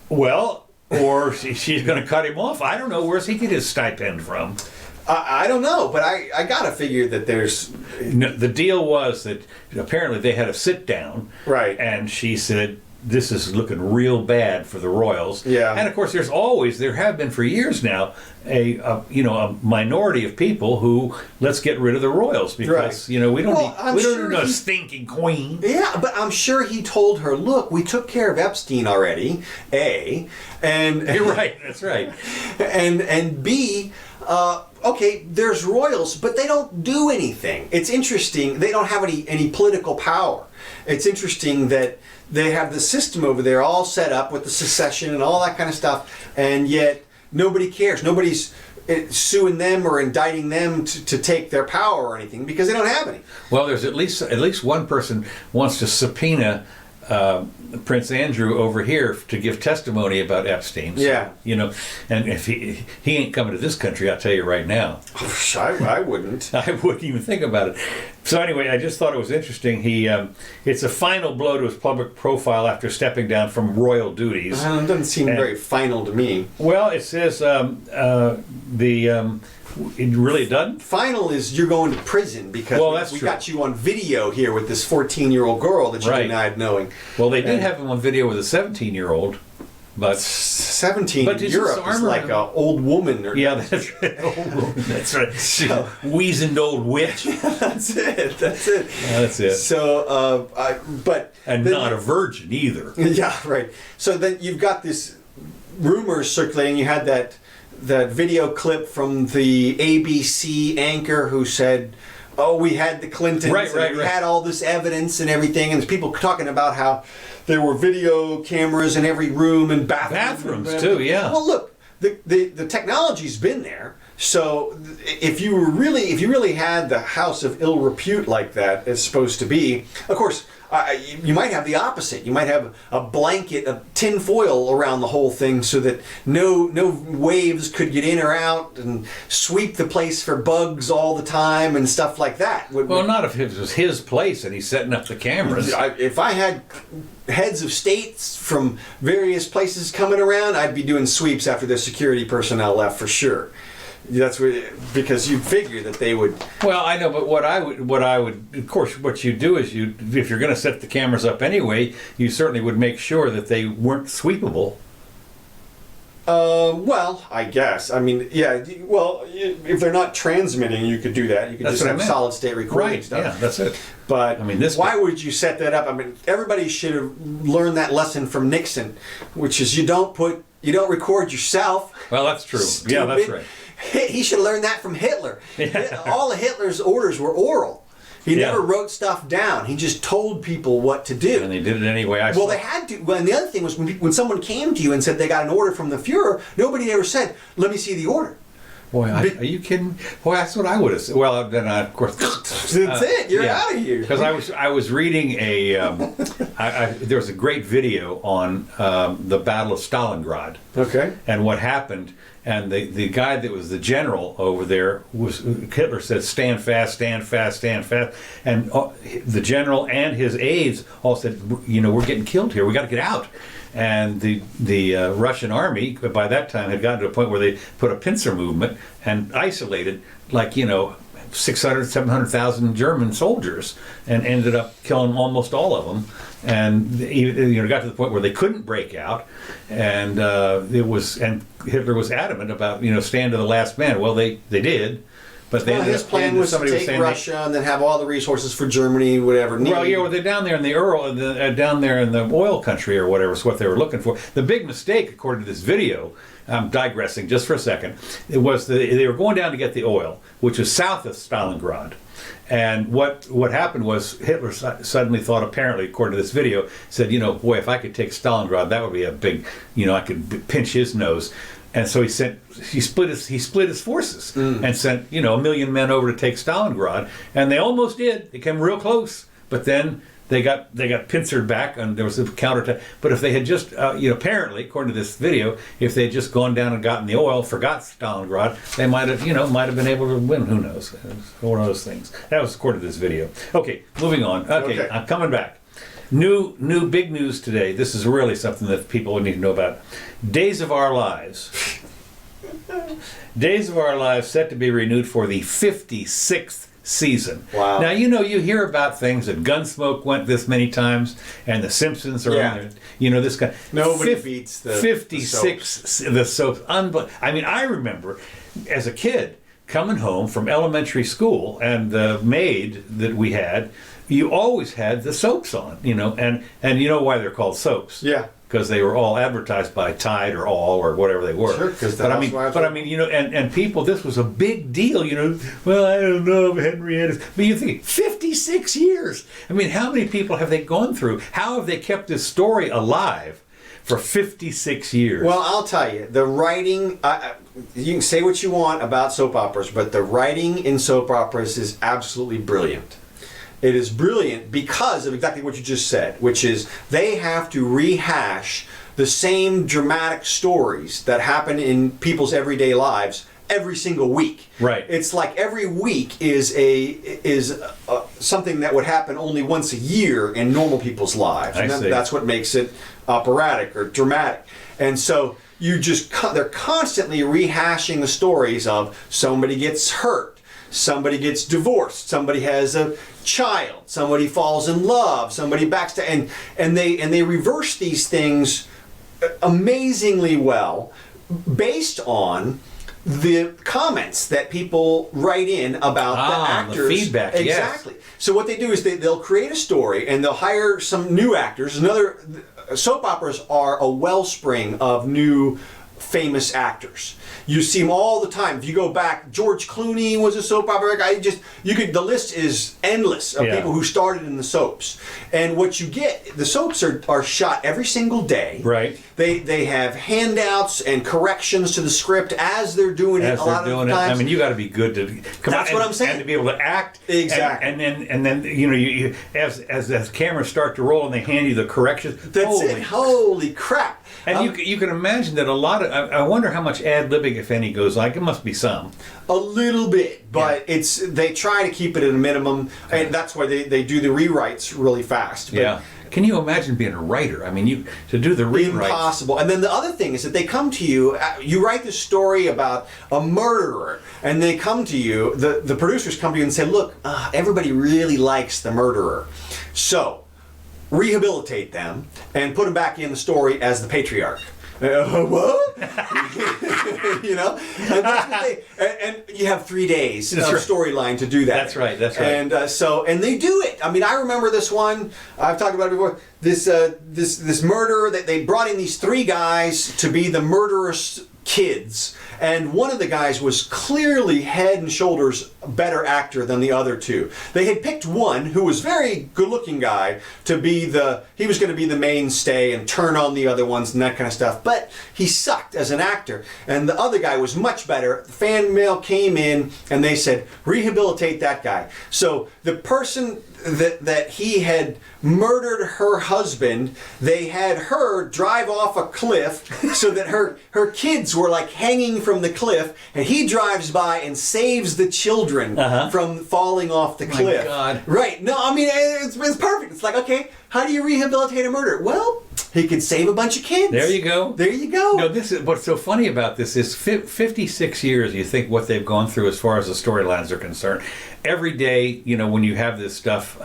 S2: Well. Or she's going to cut him off. I don't know. Where's he get his stipend from?
S1: I don't know, but I got to figure that there's...
S2: No, the deal was that apparently they had a sit down.
S1: Right.
S2: And she said, this is looking real bad for the royals.
S1: Yeah.
S2: And of course, there have been for years now, a minority of people who let's get rid of the royals because we don't need a stinking queen.
S1: Yeah, but I'm sure he told her, look, we took care of Epstein already. And
S2: you're right. That's right.
S1: And B. Okay, there's royals, but they don't do anything. It's interesting. They don't have any political power. It's interesting that they have the system over there all set up with the secession and all that kind of stuff, and yet nobody cares. Nobody's suing them or indicting them to take their power or anything because they don't have any.
S2: Well, there's at least one person wants to subpoena Prince Andrew over here to give testimony about Epstein. So,
S1: yeah.
S2: And if he ain't coming to this country, I'll tell you right now.
S1: I wouldn't.
S2: I wouldn't even think about it. So anyway, I just thought it was interesting. It's a final blow to his public profile after stepping down from royal duties.
S1: It doesn't seem very final to me.
S2: Well, it says it really doesn't.
S1: Final is you're going to prison because we got you on video here with this 14-year-old girl that you denied knowing.
S2: Well, they did have him on video with a 17-year-old, but
S1: 17 in Europe is like an old woman.
S2: That's right. Old woman. That's right. So, weazened old witch.
S1: That's it. So,
S2: not a virgin either.
S1: Yeah, right. So then you've got this rumors circulating. You had that video clip from the ABC anchor who said, "Oh, we had the Clintons, we had all this evidence and everything," and there's people talking about how there were video cameras in every room and
S2: bathrooms too. Yeah.
S1: Well, look, the technology's been there. So if you really had the house of ill repute like that is supposed to be, of course. You might have the opposite. You might have a blanket of tin foil around the whole thing so that no waves could get in or out and sweep the place for bugs all the time and stuff like that.
S2: Not if it was his place and he's setting up the cameras.
S1: If I had heads of states from various places coming around, I'd be doing sweeps after their security personnel left for sure. That's because you figure that they would.
S2: Well, I know, but what I would, of course, what you do is if you're going to set the cameras up anyway, you certainly would make sure that they weren't sweepable.
S1: Well, I guess. I mean, yeah. Well, if they're not transmitting, you could do that. You could just have solid state recording stuff.
S2: Yeah, that's it.
S1: But I mean, why would you set that up? I mean, everybody should have learned that lesson from Nixon, which is you don't record yourself.
S2: Well, that's true.
S1: Stupid.
S2: Yeah, that's right.
S1: He should have learned that from Hitler.
S2: Yeah.
S1: All of Hitler's orders were oral. He never wrote stuff down. He just told people what to do.
S2: And they did it anyway.
S1: They had to. Well, and the other thing was when someone came to you and said they got an order from the Fuhrer, nobody ever said, "Let me see the order."
S2: Boy, are you kidding? Boy, that's what I would have said. Well, then of course.
S1: That's it. You're out of here.
S2: Because I was reading there was a great video on the Battle of Stalingrad.
S1: Okay.
S2: And what happened, and the guy that was the general over there Hitler said, stand fast, stand fast, stand fast. And the general and his aides all said, we're getting killed here. We got to get out. And the Russian army, by that time, had gotten to a point where they put a pincer movement and isolated, 600,000, 700,000 German soldiers, and ended up killing almost all of them. And got to the point where they couldn't break out, and Hitler was adamant about stand to the last man. Well, they did. But
S1: his plan was to take Russia and then have all the resources for Germany, whatever.
S2: They're down there in the down there in the oil country or whatever is what they were looking for. The big mistake, according to this video, I'm digressing just for a second, it was they were going down to get the oil, which was south of Stalingrad. And what happened was Hitler suddenly thought, apparently, according to this video, said, boy, if I could take Stalingrad, that would be a big, I could pinch his nose. And so he split his forces and sent 1 million men over to take Stalingrad, and they almost did. They came real close, but then they got pincered back, and there was a counterattack. But if they had just apparently, according to this video, if they had just gone down and gotten the oil, forgot Stalingrad, they might have been able to win. Who knows? It was one of those things. That was according to this video. Okay, moving on. Okay. I'm coming back. New big news today. This is really something that people need to know about. Days of Our Lives. Days of Our Lives set to be renewed for the 56th season.
S1: Wow.
S2: Now, you hear about things that Gunsmoke went this many times, and The Simpsons are on there. This kind.
S1: Nobody beats the
S2: 56. The soaps. I remember as a kid coming home from elementary school, and the maid that we had, you always had the soaps on, and you know why they're called soaps?
S1: Yeah.
S2: Because they were all advertised by Tide or All or whatever they were.
S1: Sure, because
S2: and people, this was a big deal, Well, I don't know if Henrietta's, but you think 56 years. How many people have they gone through? How have they kept this story alive for 56 years?
S1: Well, I'll tell you, the writing. You can say what you want about soap operas, but the writing in soap operas is absolutely brilliant. It is brilliant because of exactly what you just said, which is they have to rehash the same dramatic stories that happen in people's everyday lives every single week.
S2: Right.
S1: It's like every week is something that would happen only once a year in normal people's lives. And that's what makes it operatic or dramatic. And so they're constantly rehashing the stories of somebody gets hurt, somebody gets divorced, somebody has a child, somebody falls in love, somebody backstabs, and they reverse these things amazingly well based on the comments that people write in about the actors.
S2: The feedback,
S1: exactly.
S2: Yes.
S1: So what they do is they'll create a story and they'll hire some new actors. Soap operas are a wellspring of new famous actors. You see them all the time. If you go back, George Clooney was a soap opera guy. The list is endless of people who started in the soaps. And what you get, the soaps are shot every single day.
S2: Right.
S1: They have handouts and corrections to the script as they're doing it a lot of times.
S2: You got to be good to come.
S1: That's what I'm saying.
S2: And to be able to act.
S1: Exactly.
S2: And then you as cameras start to roll and they hand you the corrections.
S1: That's it. Holy crap.
S2: And you can imagine that a lot of, I wonder how much ad-libbing, if any, goes like. It must be some.
S1: A little bit, but they try to keep it at a minimum, and that's why they do the rewrites really fast. But
S2: Can you imagine being a writer? To do the rewrites.
S1: Impossible. And then the other thing is that they come to you, you write this story about a murderer, and they come to you, the producers come to you and say, look, everybody really likes the murderer. So, rehabilitate them and put them back in the story as the patriarch. What? And that's what and you have 3 days of storyline to do that.
S2: That's right.
S1: And and they do it. I remember this one. I've talked about it before. This murderer that they brought in these 3 guys to be the murderous kids, and one of the guys was clearly head and shoulders better actor than the other two. They had picked one who was very good-looking guy to be he was going to be the mainstay and turn on the other ones and that kind of stuff, but he sucked as an actor, and the other guy was much better. The fan mail came in and they said, rehabilitate that guy. So the person that he had murdered her husband, they had her drive off a cliff so that her kids were like hanging from the cliff, and he drives by and saves the children from falling off the cliff.
S2: My God.
S1: Right. No, I mean, it's perfect. It's like, okay, how do you rehabilitate a murder? Well, he could save a bunch of kids.
S2: There you go.
S1: There you go.
S2: No, this is what's so funny about this is 56 years. You think what they've gone through as far as the storylines are concerned. Every day, when you have this stuff,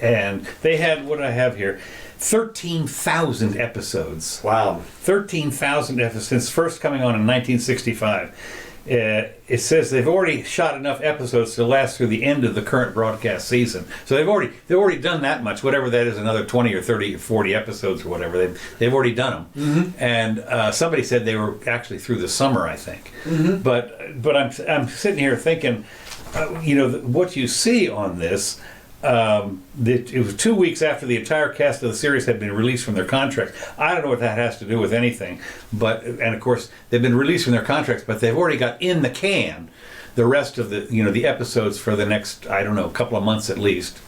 S2: and they had what I have here, 13,000 episodes.
S1: Wow.
S2: 13,000 episodes since first coming on in 1965. It says they've already shot enough episodes to last through the end of the current broadcast season. So they've already done that much, whatever that is, another 20 or 30 or 40 episodes or whatever. They've already done them. Mm-hmm. And somebody said they were actually through the summer, I think. Mm-hmm. But I'm sitting here thinking, what you see on this. It was 2 weeks after the entire cast of the series had been released from their contracts. I don't know what that has to do with anything, and of course they've been released from their contracts, but they've already got in the can the rest of the episodes for the next, I don't know, couple of months at least.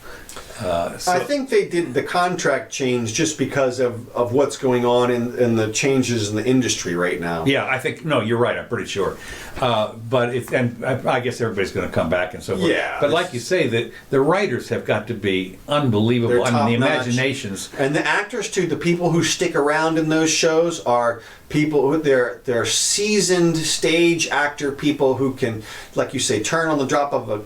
S1: I think they did the contract change just because of what's going on in the changes in the industry right now.
S2: Yeah, I think, no, you're right, I'm pretty sure. And I guess everybody's going to come back and so forth. Yeah. But like you say, the writers have got to be unbelievable. I mean, the imaginations.
S1: And the actors, too, the people who stick around in those shows are people who they're seasoned stage actor people who can, like you say, turn on the drop of a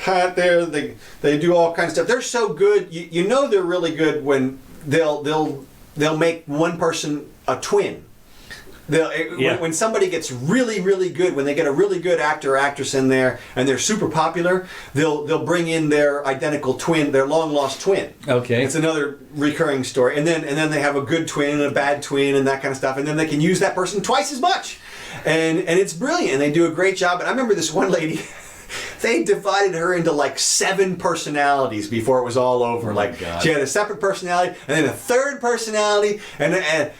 S1: hat there. They do all kinds of stuff. They're so good. You know they're really good when they'll make one person a twin. When somebody gets really, really good, when they get a really good actor or actress in there and they're super popular, they'll bring in their identical twin, their long lost twin.
S2: Okay.
S1: It's another recurring story. And then they have a good twin and a bad twin and that kind of stuff. And then they can use that person twice as much. And it's brilliant. And they do a great job. And I remember this one lady, they divided her into like 7 personalities before it was all over. She had a separate personality and then a third personality, and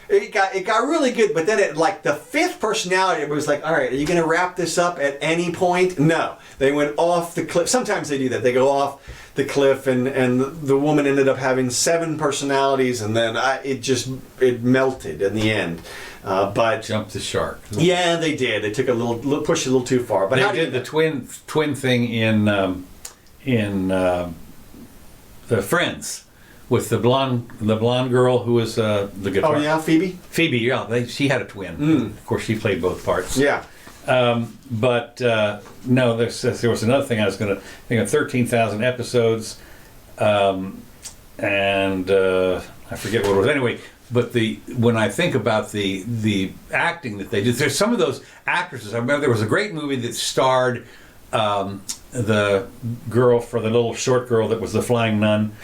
S1: it got really good. But then the 5th personality, it was like, all right, are you going to wrap this up at any point? No, they went off the cliff. Sometimes they do that. They go off the cliff, and the woman ended up having 7 personalities, and then it melted in the end. But
S2: jumped the shark.
S1: Yeah, they did. They took pushed it a little too far. But
S2: they did the twin thing in the Friends with the blonde girl who was the guitar.
S1: Oh yeah, Phoebe.
S2: Phoebe, yeah, she had a twin. Of course, she played both parts.
S1: Yeah.
S2: But no, there was another thing I was going to think of. 13,000 episodes, and I forget what it was. Anyway. But when I think about the acting that they did, there's some of those actresses. I remember there was a great movie that starred the girl for the little short girl that was the flying nun.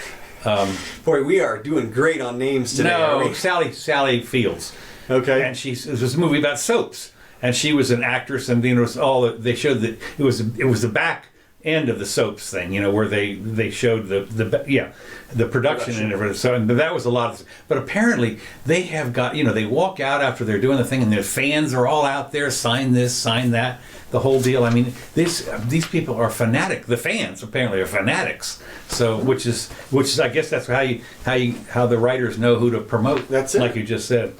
S1: Boy, we are doing great on names today.
S2: No, Sally Fields.
S1: Okay.
S2: And it was a movie about soaps, and she was an actress, and it was they showed that it was the back end of the soaps thing, where they showed the production and everything. So and that was a lot of. But apparently they have got they walk out after they're doing the thing, and their fans are all out there, sign this, sign that, the whole deal. I mean, these people are fanatic. The fans apparently are fanatics. So which is I guess that's how the writers know who to promote.
S1: That's it.
S2: Like you just said.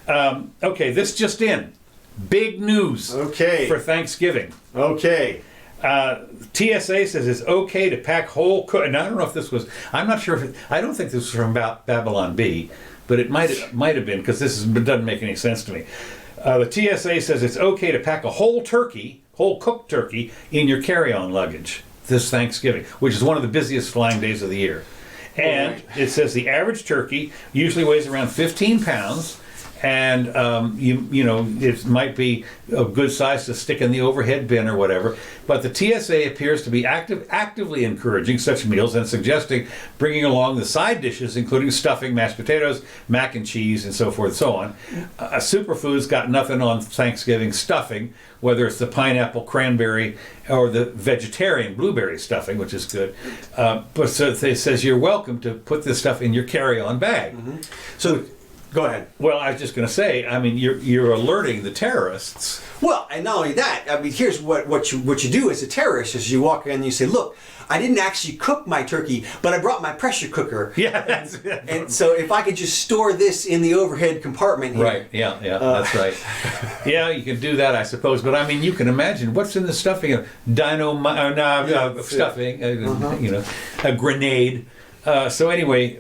S2: Okay, this just in. Big news.
S1: Okay.
S2: For Thanksgiving.
S1: Okay.
S2: TSA says it's okay to pack whole and I don't know if this was, I'm not sure I don't think this was from Babylon Bee, but it might have been, because doesn't make any sense to me. The TSA says it's okay to pack a whole cooked turkey in your carry-on luggage this Thanksgiving, which is one of the busiest flying days of the year. And it says the average turkey usually weighs around 15 pounds, and you know, it might be a good size to stick in the overhead bin or whatever. But the TSA appears to be actively encouraging such meals and suggesting bringing along the side dishes, including stuffing, mashed potatoes, mac and cheese, and so forth and so on. Superfoods got nothing on Thanksgiving stuffing, whether it's the pineapple, cranberry, or the vegetarian blueberry stuffing, which is good. But so it says you're welcome to put this stuff in your carry-on bag.
S1: Mm-hmm. So, go ahead.
S2: Well, I was just going to say, I mean, you're alerting the terrorists.
S1: Well, and not only that, I mean, here's what you do as a terrorist: is you walk in and you say, "Look, I didn't actually cook my turkey, but I brought my pressure cooker."
S2: Yeah,
S1: and so if I could just store this in the overhead compartment here.
S2: Right. Yeah. That's right. Yeah, you can do that, I suppose. But I mean, you can imagine what's in the stuffing: stuffing, you know, a grenade. So anyway,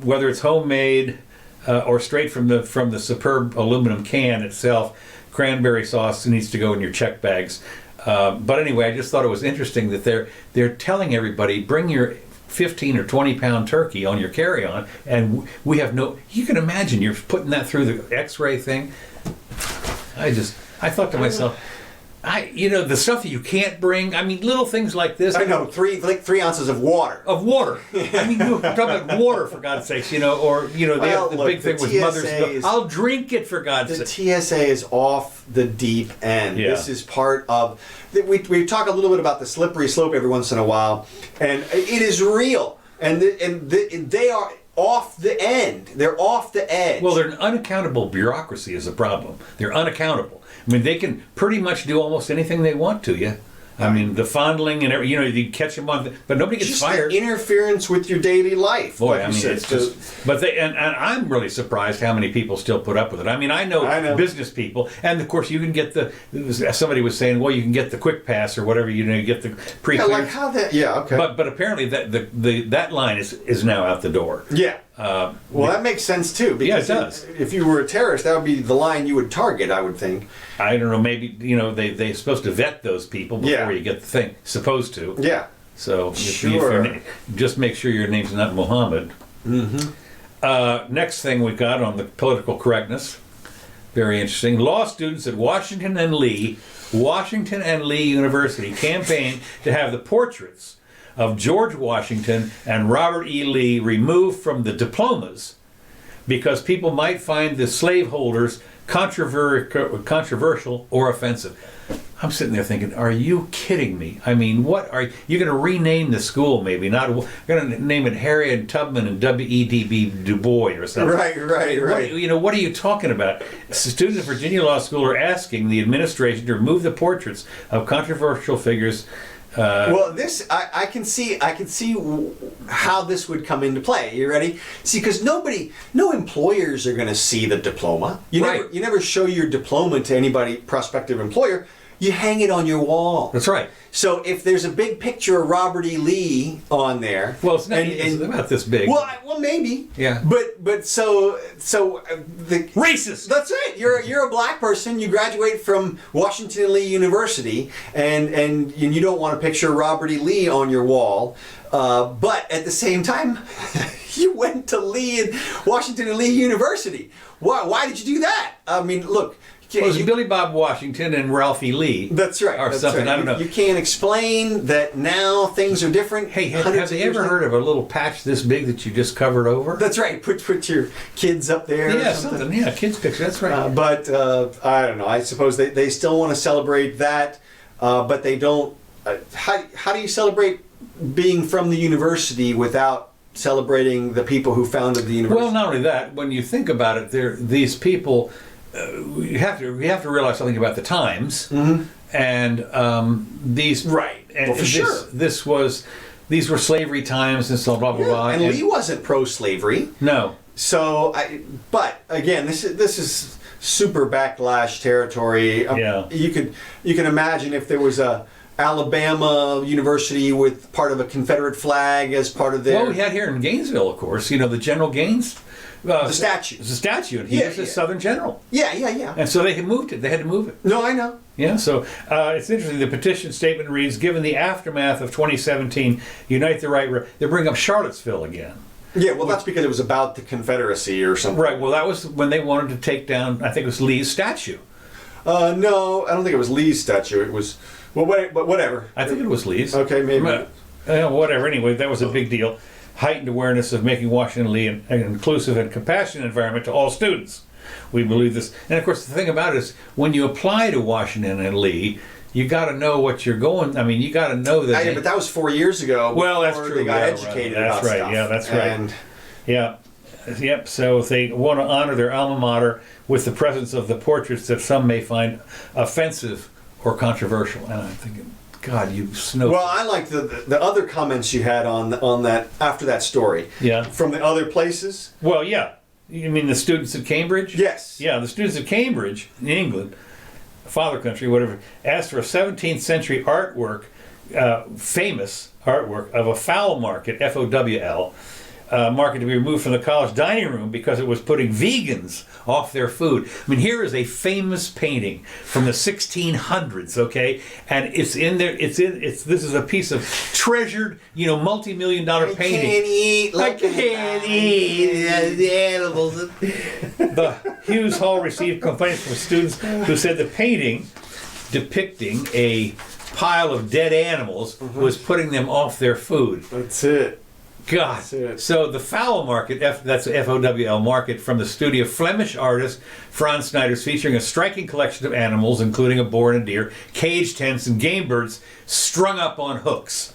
S2: whether it's homemade or straight from the superb aluminum can itself, cranberry sauce needs to go in your check bags. But anyway, I just thought it was interesting that they're telling everybody, bring your 15 or 20 pound turkey on your carry-on, and we have no. You can imagine you're putting that through the X-ray thing. I thought to myself, the stuff that you can't bring. I mean, little things like this.
S1: I know, 3 ounces of water.
S2: Of water. I mean, you're talking about water, for God's sakes, or the big thing with mother's milk. I'll drink it, for God's sake.
S1: The TSA is off the deep end.
S2: Yeah.
S1: This is part of. We talk a little bit about the slippery slope every once in a while, and it is real. And they are off the end. They're off the edge.
S2: Well, they're an unaccountable bureaucracy is the problem. They're unaccountable. I mean, they can pretty much do almost anything they want to you. I mean, the fondling and you catch them on, but nobody gets fired.
S1: The interference with your daily life.
S2: Boy, I mean, it's just. But and I'm really surprised how many people still put up with it. I mean, I know business people, and of course you can get somebody was saying, well, you can get the quick pass or whatever, you get the pre-clearance.
S1: Yeah, like how that. Yeah, okay.
S2: But apparently that line is now out the door.
S1: Yeah. Well, that makes sense too. Because
S2: yeah, it does.
S1: If you were a terrorist, that would be the line you would target, I would think.
S2: I don't know. Maybe they're supposed to vet those people before you get the thing. Supposed to.
S1: Yeah.
S2: So
S1: sure.
S2: Just make sure your name's not Muhammad. Mm-hmm. Next thing we got on the political correctness. Very interesting. Law students at Washington and Lee University campaigned to have the portraits of George Washington and Robert E. Lee removed from the diplomas because people might find the slaveholders controversial or offensive. I'm sitting there thinking, are you kidding me? I mean, what are you going to rename the school? Maybe not. You're going to name it Harriet Tubman and W.E.B. Du Bois or something.
S1: Right.
S2: What are you talking about? Students at Virginia Law School are asking the administration to remove the portraits of controversial figures.
S1: Well, this I can see how this would come into play. You ready? See, because no employers are going to see the diploma. You never show your diploma to anybody, prospective employer. You hang it on your wall.
S2: That's right.
S1: So if there's a big picture of Robert E. Lee on there,
S2: well, it's not it's about this big.
S1: Well, maybe.
S2: Yeah.
S1: But so the
S2: racist.
S1: That's it. You're a black person. You graduate from Washington and Lee University, and you don't want a picture of Robert E. Lee on your wall. But at the same time, you went to Washington and Lee University. Why did you do that? I mean, look.
S2: Well, it was Billy Bob Washington and Ralphie Lee.
S1: That's right.
S2: Or something.
S1: Right.
S2: I don't know.
S1: You can't explain that now things are different.
S2: Hey, have you ever heard of a little patch this big that you just covered over?
S1: That's right. Put your kids up there.
S2: Yeah,
S1: or something.
S2: Yeah, kids' picture. That's right.
S1: But I don't know. I suppose they still want to celebrate that, but they don't. How do you celebrate being from the university without celebrating the people who founded the university?
S2: Well, not only that. When you think about it, these people. You have to realize something about the times, and these
S1: right.
S2: And
S1: well, for sure,
S2: these were slavery times and so blah blah blah.
S1: And Lee wasn't pro-slavery.
S2: No.
S1: So, but again, this is super backlash territory.
S2: Yeah.
S1: You can imagine if there was a Alabama University with part of a Confederate flag as part of their.
S2: Well, we had here in Gainesville, of course. The General Gaines.
S1: The statue.
S2: It's a statue, and he was a Southern general.
S1: Yeah.
S2: And so they had moved it. They had to move it.
S1: No, I know.
S2: Yeah, so it's interesting. The petition statement reads, given the aftermath of 2017, Unite the Right... They bring up Charlottesville again.
S1: Yeah, well, that's because it was about the Confederacy or something.
S2: Right, well, that was when they wanted to take down, I think it was Lee's statue.
S1: No, I don't think it was Lee's statue. It was, well, but whatever.
S2: I think it was Lee's.
S1: Okay, maybe.
S2: Whatever, anyway, that was a big deal. Heightened awareness of making Washington Lee an inclusive and compassionate environment to all students. We believe this. And of course, the thing about it is, when you apply to Washington and Lee, you got to know what you're going. I mean, you got to know that.
S1: But that was 4 years ago.
S2: Well, that's true.
S1: They got educated about
S2: That's right.
S1: stuff.
S2: Yeah, that's right.
S1: And
S2: yeah, yep. So if they want to honor their alma mater with the presence of the portraits that some may find offensive or controversial, and I'm thinking, God, you snow.
S1: Well, I like the other comments you had on that after that story.
S2: Yeah.
S1: From the other places.
S2: Well, yeah. You mean the students at Cambridge?
S1: Yes.
S2: Yeah, the students at Cambridge in England, father country, whatever, asked for a 17th century artwork, famous artwork of a fowl market, F-O-W-L, market to be removed from the college dining room because it was putting vegans off their food. I mean, here is a famous painting from the 1600s, okay? And it's in there, this is a piece of treasured, multi-million-dollar painting. I can't eat the animals. The Hughes Hall received complaints from students who said the painting depicting a pile of dead animals was putting them off their food.
S1: That's it.
S2: God. So the fowl market, that's the F-O-W-L market, from the studio of Flemish artist Franz Snyder's, featuring a striking collection of animals, including a boar and a deer, caged hens, and game birds strung up on hooks.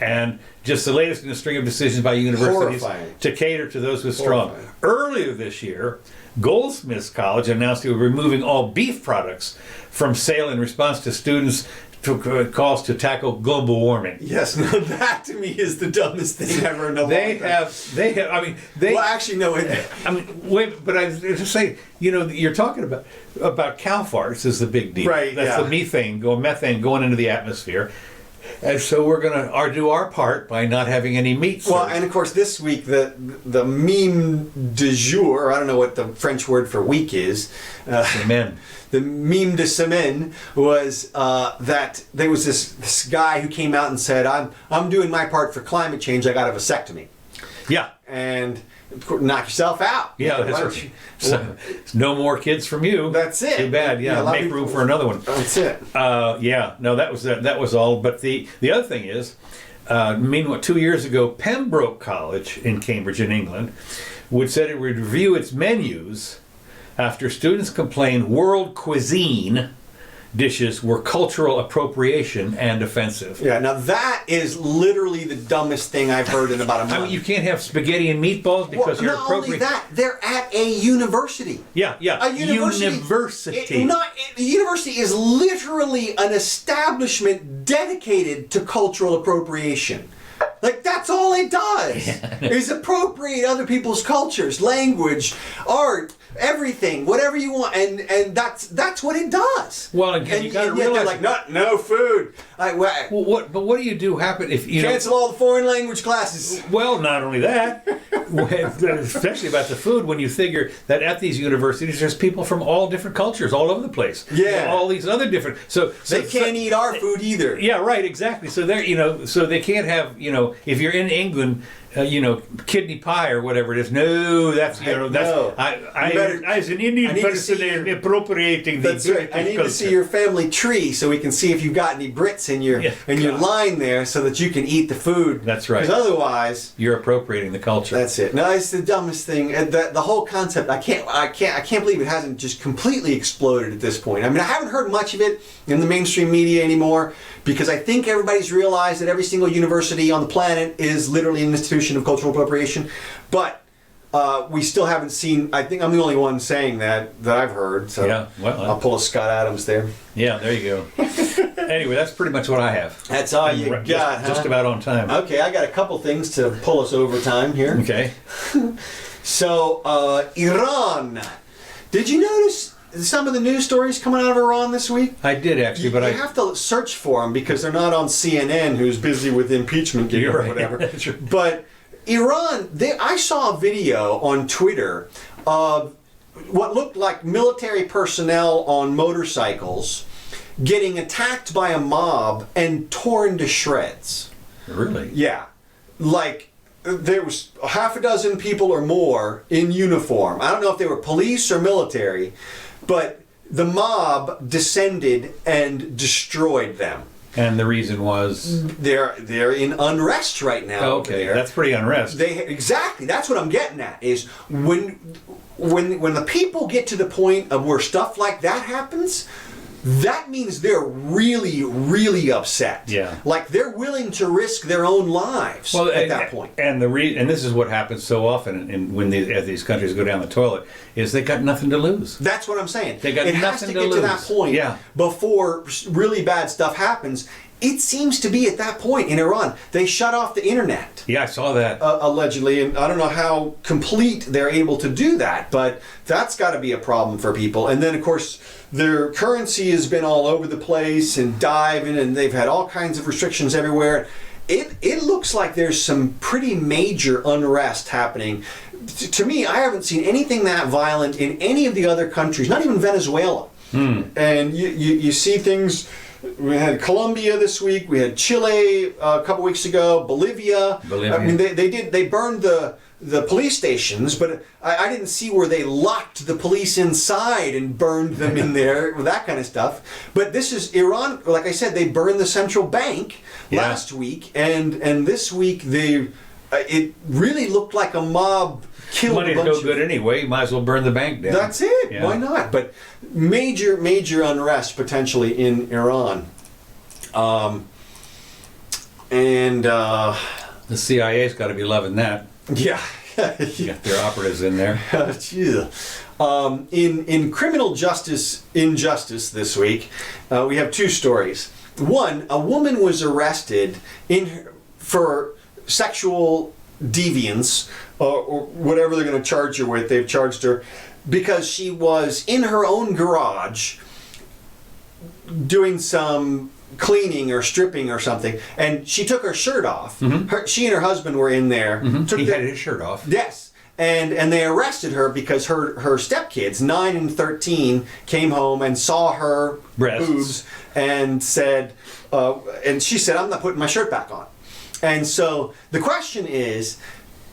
S2: And just the latest in a string of decisions by universities to cater to those with strong. Earlier this year, Goldsmiths College announced it was removing all beef products from sale in response to students' calls to tackle global warming.
S1: Yes, no, that to me is the dumbest thing ever in the
S2: Well, actually,
S1: no.
S2: Wait, but I was just saying, you're talking about cow farts is the big deal.
S1: Right,
S2: That's the methane going into the atmosphere. And so we're going to do our part by not having any meat served.
S1: Well, and of course this week the meme du jour, I don't know what the French word for week is.
S2: Semaine.
S1: The meme de semaine was that there was this guy who came out and said, I'm doing my part for climate change, I got a vasectomy.
S2: Yeah.
S1: And knock yourself out.
S2: Yeah, that's right. So, no more kids from you.
S1: That's it.
S2: Too bad. Yeah, make room for another one.
S1: That's it.
S2: Yeah, no, that was all. But the other thing is, meanwhile, 2 years ago, Pembroke College in Cambridge, in England, said it would review its menus after students complained world cuisine dishes were cultural appropriation and offensive.
S1: Yeah, now that is literally the dumbest thing I've heard in about a month.
S2: I mean, you can't have spaghetti and meatballs because you're appropriating.
S1: Not only that, they're at a university.
S2: Yeah.
S1: A university. The university is literally an establishment dedicated to cultural appropriation. Like, that's all it does, is appropriate other people's cultures, language, art, everything, whatever you want, and that's what it does.
S2: Well, and you got to realize,
S1: they're like, no food.
S2: But what do you do happen if you
S1: cancel all the foreign language classes?
S2: Well, not only that, especially about the food, when you figure that at these universities there's people from all different cultures all over the place.
S1: Yeah,
S2: all these other different. So
S1: they can't eat our food either.
S2: Yeah, right, exactly. So they're so they can't have if you're in England. Kidney pie or whatever it is. No, that's
S1: no.
S2: I as an Indian person am appropriating the
S1: British culture. I need to see your family tree so we can see if you've got any Brits in your line there, so that you can eat the food.
S2: That's right.
S1: Because otherwise,
S2: you're appropriating the culture.
S1: That's it. No, it's the dumbest thing. The whole concept. I can't believe it hasn't just completely exploded at this point. I mean, I haven't heard much of it in the mainstream media anymore, because I think everybody's realized that every single university on the planet is literally an institution of cultural appropriation. But we still haven't seen. I think I'm the only one saying that I've heard. So
S2: yeah, well,
S1: I'll pull a Scott Adams there.
S2: Yeah, there you go. Anyway, that's pretty much what I have.
S1: That's all you got,
S2: just about on time.
S1: Okay, I got a couple things to pull us over time here.
S2: Okay.
S1: So, Iran. Did you notice some of the news stories coming out of Iran this week?
S2: I did actually, but
S1: I have to search for them because they're not on CNN, who's busy with Impeachment-gate or whatever. But Iran, I saw a video on Twitter of what looked like military personnel on motorcycles getting attacked by a mob and torn to shreds.
S2: Really?
S1: Yeah. Like, there was half a dozen people or more in uniform. I don't know if they were police or military, but the mob descended and destroyed them.
S2: And the reason was
S1: they're in unrest right now.
S2: Okay, that's pretty unrest.
S1: Exactly. That's what I'm getting at. Is when the people get to the point of where stuff like that happens, that means they're really, really upset.
S2: Yeah.
S1: Like they're willing to risk their own lives at that point.
S2: And and this is what happens so often when as these countries go down the toilet, is they got nothing to lose.
S1: That's what I'm saying.
S2: They got
S1: it
S2: nothing
S1: has to
S2: to
S1: get
S2: lose.
S1: to that point before really bad stuff happens. It seems to be at that point in Iran. They shut off the internet.
S2: Yeah, I saw that.
S1: Allegedly, and I don't know how complete they're able to do that, but that's got to be a problem for people. And then, of course, their currency has been all over the place and diving, and they've had all kinds of restrictions everywhere. It looks like there's some pretty major unrest happening. To me, I haven't seen anything that violent in any of the other countries, not even Venezuela. And you see things. We had Colombia this week. We had Chile a couple weeks ago. Bolivia. I mean, they burned the police stations, but I didn't see where they locked the police inside and burned them in there, that kind of stuff. But this is Iran. Like I said, they burned the central bank last week, and this week it really looked like a mob killed
S2: money's
S1: a bunch
S2: no good anyway. You might as well burn the bank down.
S1: That's it. Yeah. Why not? But major unrest potentially in Iran. The
S2: CIA's got to be loving that.
S1: Yeah.
S2: You got their operatives in there.
S1: In criminal justice injustice this week, we have two stories. One, a woman was arrested for sexual deviance, or whatever they're going to charge her with. They've charged her because she was in her own garage doing some cleaning or stripping or something, and she took her shirt off. She and her husband were in there.
S2: He had his shirt off.
S1: Yes. And they arrested her because her stepkids, 9 and 13, came home and saw her boobs and said, and she said, "I'm not putting my shirt back on." And so the question is,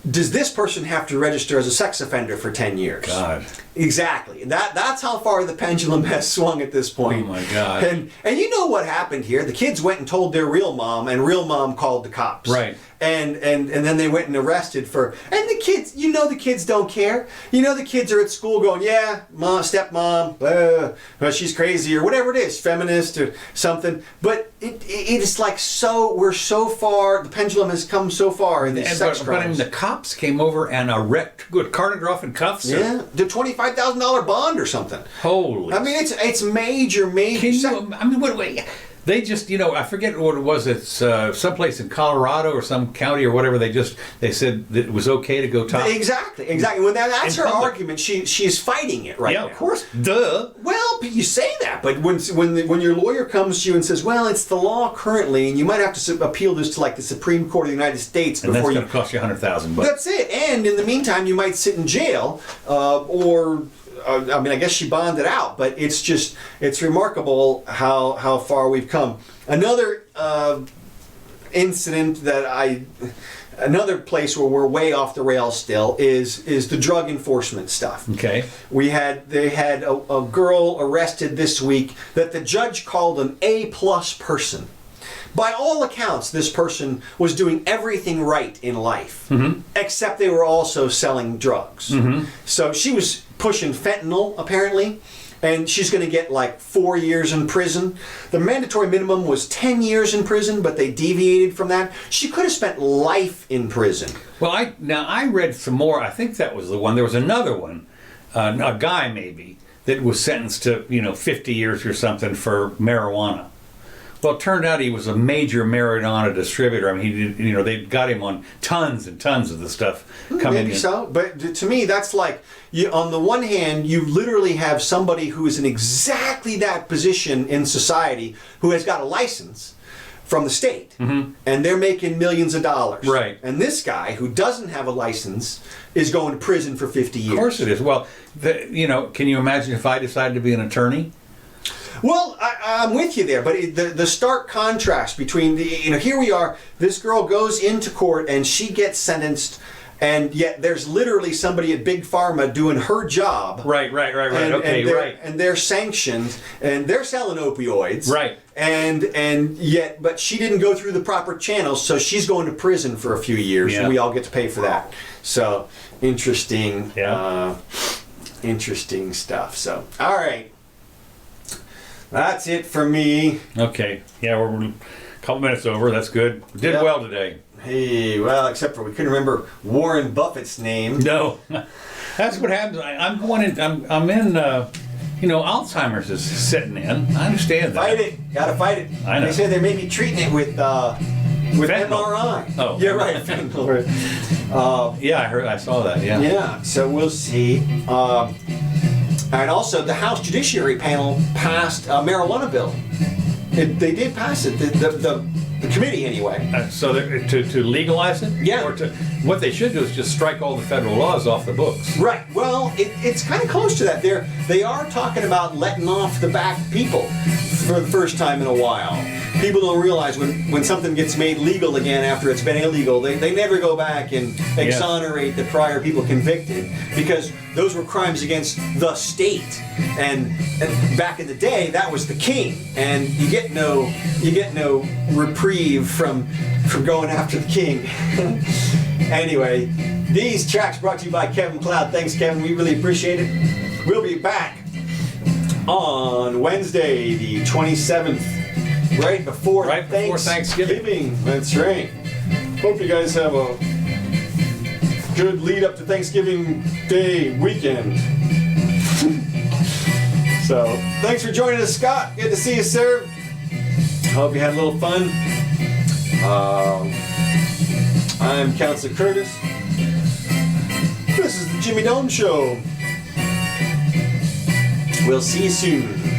S1: does this person have to register as a sex offender for 10 years?
S2: God.
S1: Exactly. That's how far the pendulum has swung at this point.
S2: Oh my God.
S1: And you know what happened here? The kids went and told their real mom, and real mom called the cops.
S2: Right.
S1: And then they went and arrested and the kids, the kids don't care. The kids are at school going, yeah, mom, stepmom, she's crazy or whatever it is, feminist or something. But it is like we're so far, the pendulum has come so far in these sex crimes.
S2: But I mean, the cops came over and carted her off in cuffs.
S1: Yeah, the $25,000 bond or something.
S2: Holy.
S1: I mean, it's major.
S2: Wait. They just, I forget what it was. It's someplace in Colorado or some county or whatever. They said that it was okay to go top.
S1: Exactly. Well, that's her argument. She's fighting it right now.
S2: Yeah, of course. Duh.
S1: Well, but you say that, but when your lawyer comes to you and says, "Well, it's the law currently, and you might have to appeal this to like the Supreme Court of the United States
S2: and
S1: before
S2: that's going to cost you $100,000."
S1: That's it. And in the meantime, you might sit in jail or. I guess she bonded out, but it's remarkable how far we've come. Another incident another place where we're way off the rails still is the drug enforcement stuff.
S2: Okay.
S1: They had a girl arrested this week that the judge called an A+ person. By all accounts, this person was doing everything right in life, except they were also selling drugs. So she was pushing fentanyl, apparently, and she's going to get like 4 years in prison. The mandatory minimum was 10 years in prison, but they deviated from that. She could have spent life in prison.
S2: Well, I read some more. I think that was the one. There was another one, a guy maybe, that was sentenced to 50 years or something for marijuana. Well, it turned out he was a major marijuana distributor. I mean, they got him on tons and tons of the stuff coming in.
S1: Maybe so, but to me, that's like, on the one hand, you literally have somebody who is in exactly that position in society who has got a license from the state, and they're making millions of dollars.
S2: Right.
S1: And this guy who doesn't have a license is going to prison for 50 years.
S2: Of course it is. Well, can you imagine if I decided to be an attorney?
S1: Well, I'm with you there, but the stark contrast between here we are, this girl goes into court and she gets sentenced, and yet there's literally somebody at Big Pharma doing her job.
S2: Right.
S1: And they're sanctioned, and they're selling opioids.
S2: Right.
S1: And yet, but she didn't go through the proper channels, so she's going to prison for a few years, and we all get to pay for that. So, interesting.
S2: Yeah.
S1: Interesting stuff. So, all right. That's it for me.
S2: Okay. Yeah, we're a couple minutes over. That's good. Did well today.
S1: Hey, well, except for we couldn't remember Warren Buffett's name.
S2: No. That's what happens. I'm in, Alzheimer's is setting in. I understand that.
S1: Fight it. Gotta fight it.
S2: I know.
S1: They say they may be treating it with
S2: fentanyl.
S1: MRI.
S2: Oh.
S1: Yeah, right. Fentanyl.
S2: I saw that, yeah.
S1: Yeah, so we'll see. And also, the House Judiciary panel passed a marijuana bill. They did pass it. The committee, anyway.
S2: So to legalize it?
S1: Yeah.
S2: Or what they should do is just strike all the federal laws off the books.
S1: Right. Well, it's kind of close to that. They are talking about letting off the back people for the first time in a while. People don't realize when something gets made legal again after it's been illegal, they never go back and exonerate the prior people convicted, because those were crimes against the state. And back in the day, that was the king, and you get no reprieve from going after the king. Anyway, these tracks brought to you by Kevin Cloud. Thanks, Kevin. We really appreciate it. We'll be back on Wednesday, the 27th. Right before Thanksgiving. That's right. Hope you guys have a good lead up to Thanksgiving Day weekend. So, thanks for joining us, Scott. Good to see you, sir. Hope you had a little fun. I'm Counselor Curtis. This is the Jimmy Doane Show. We'll see you soon.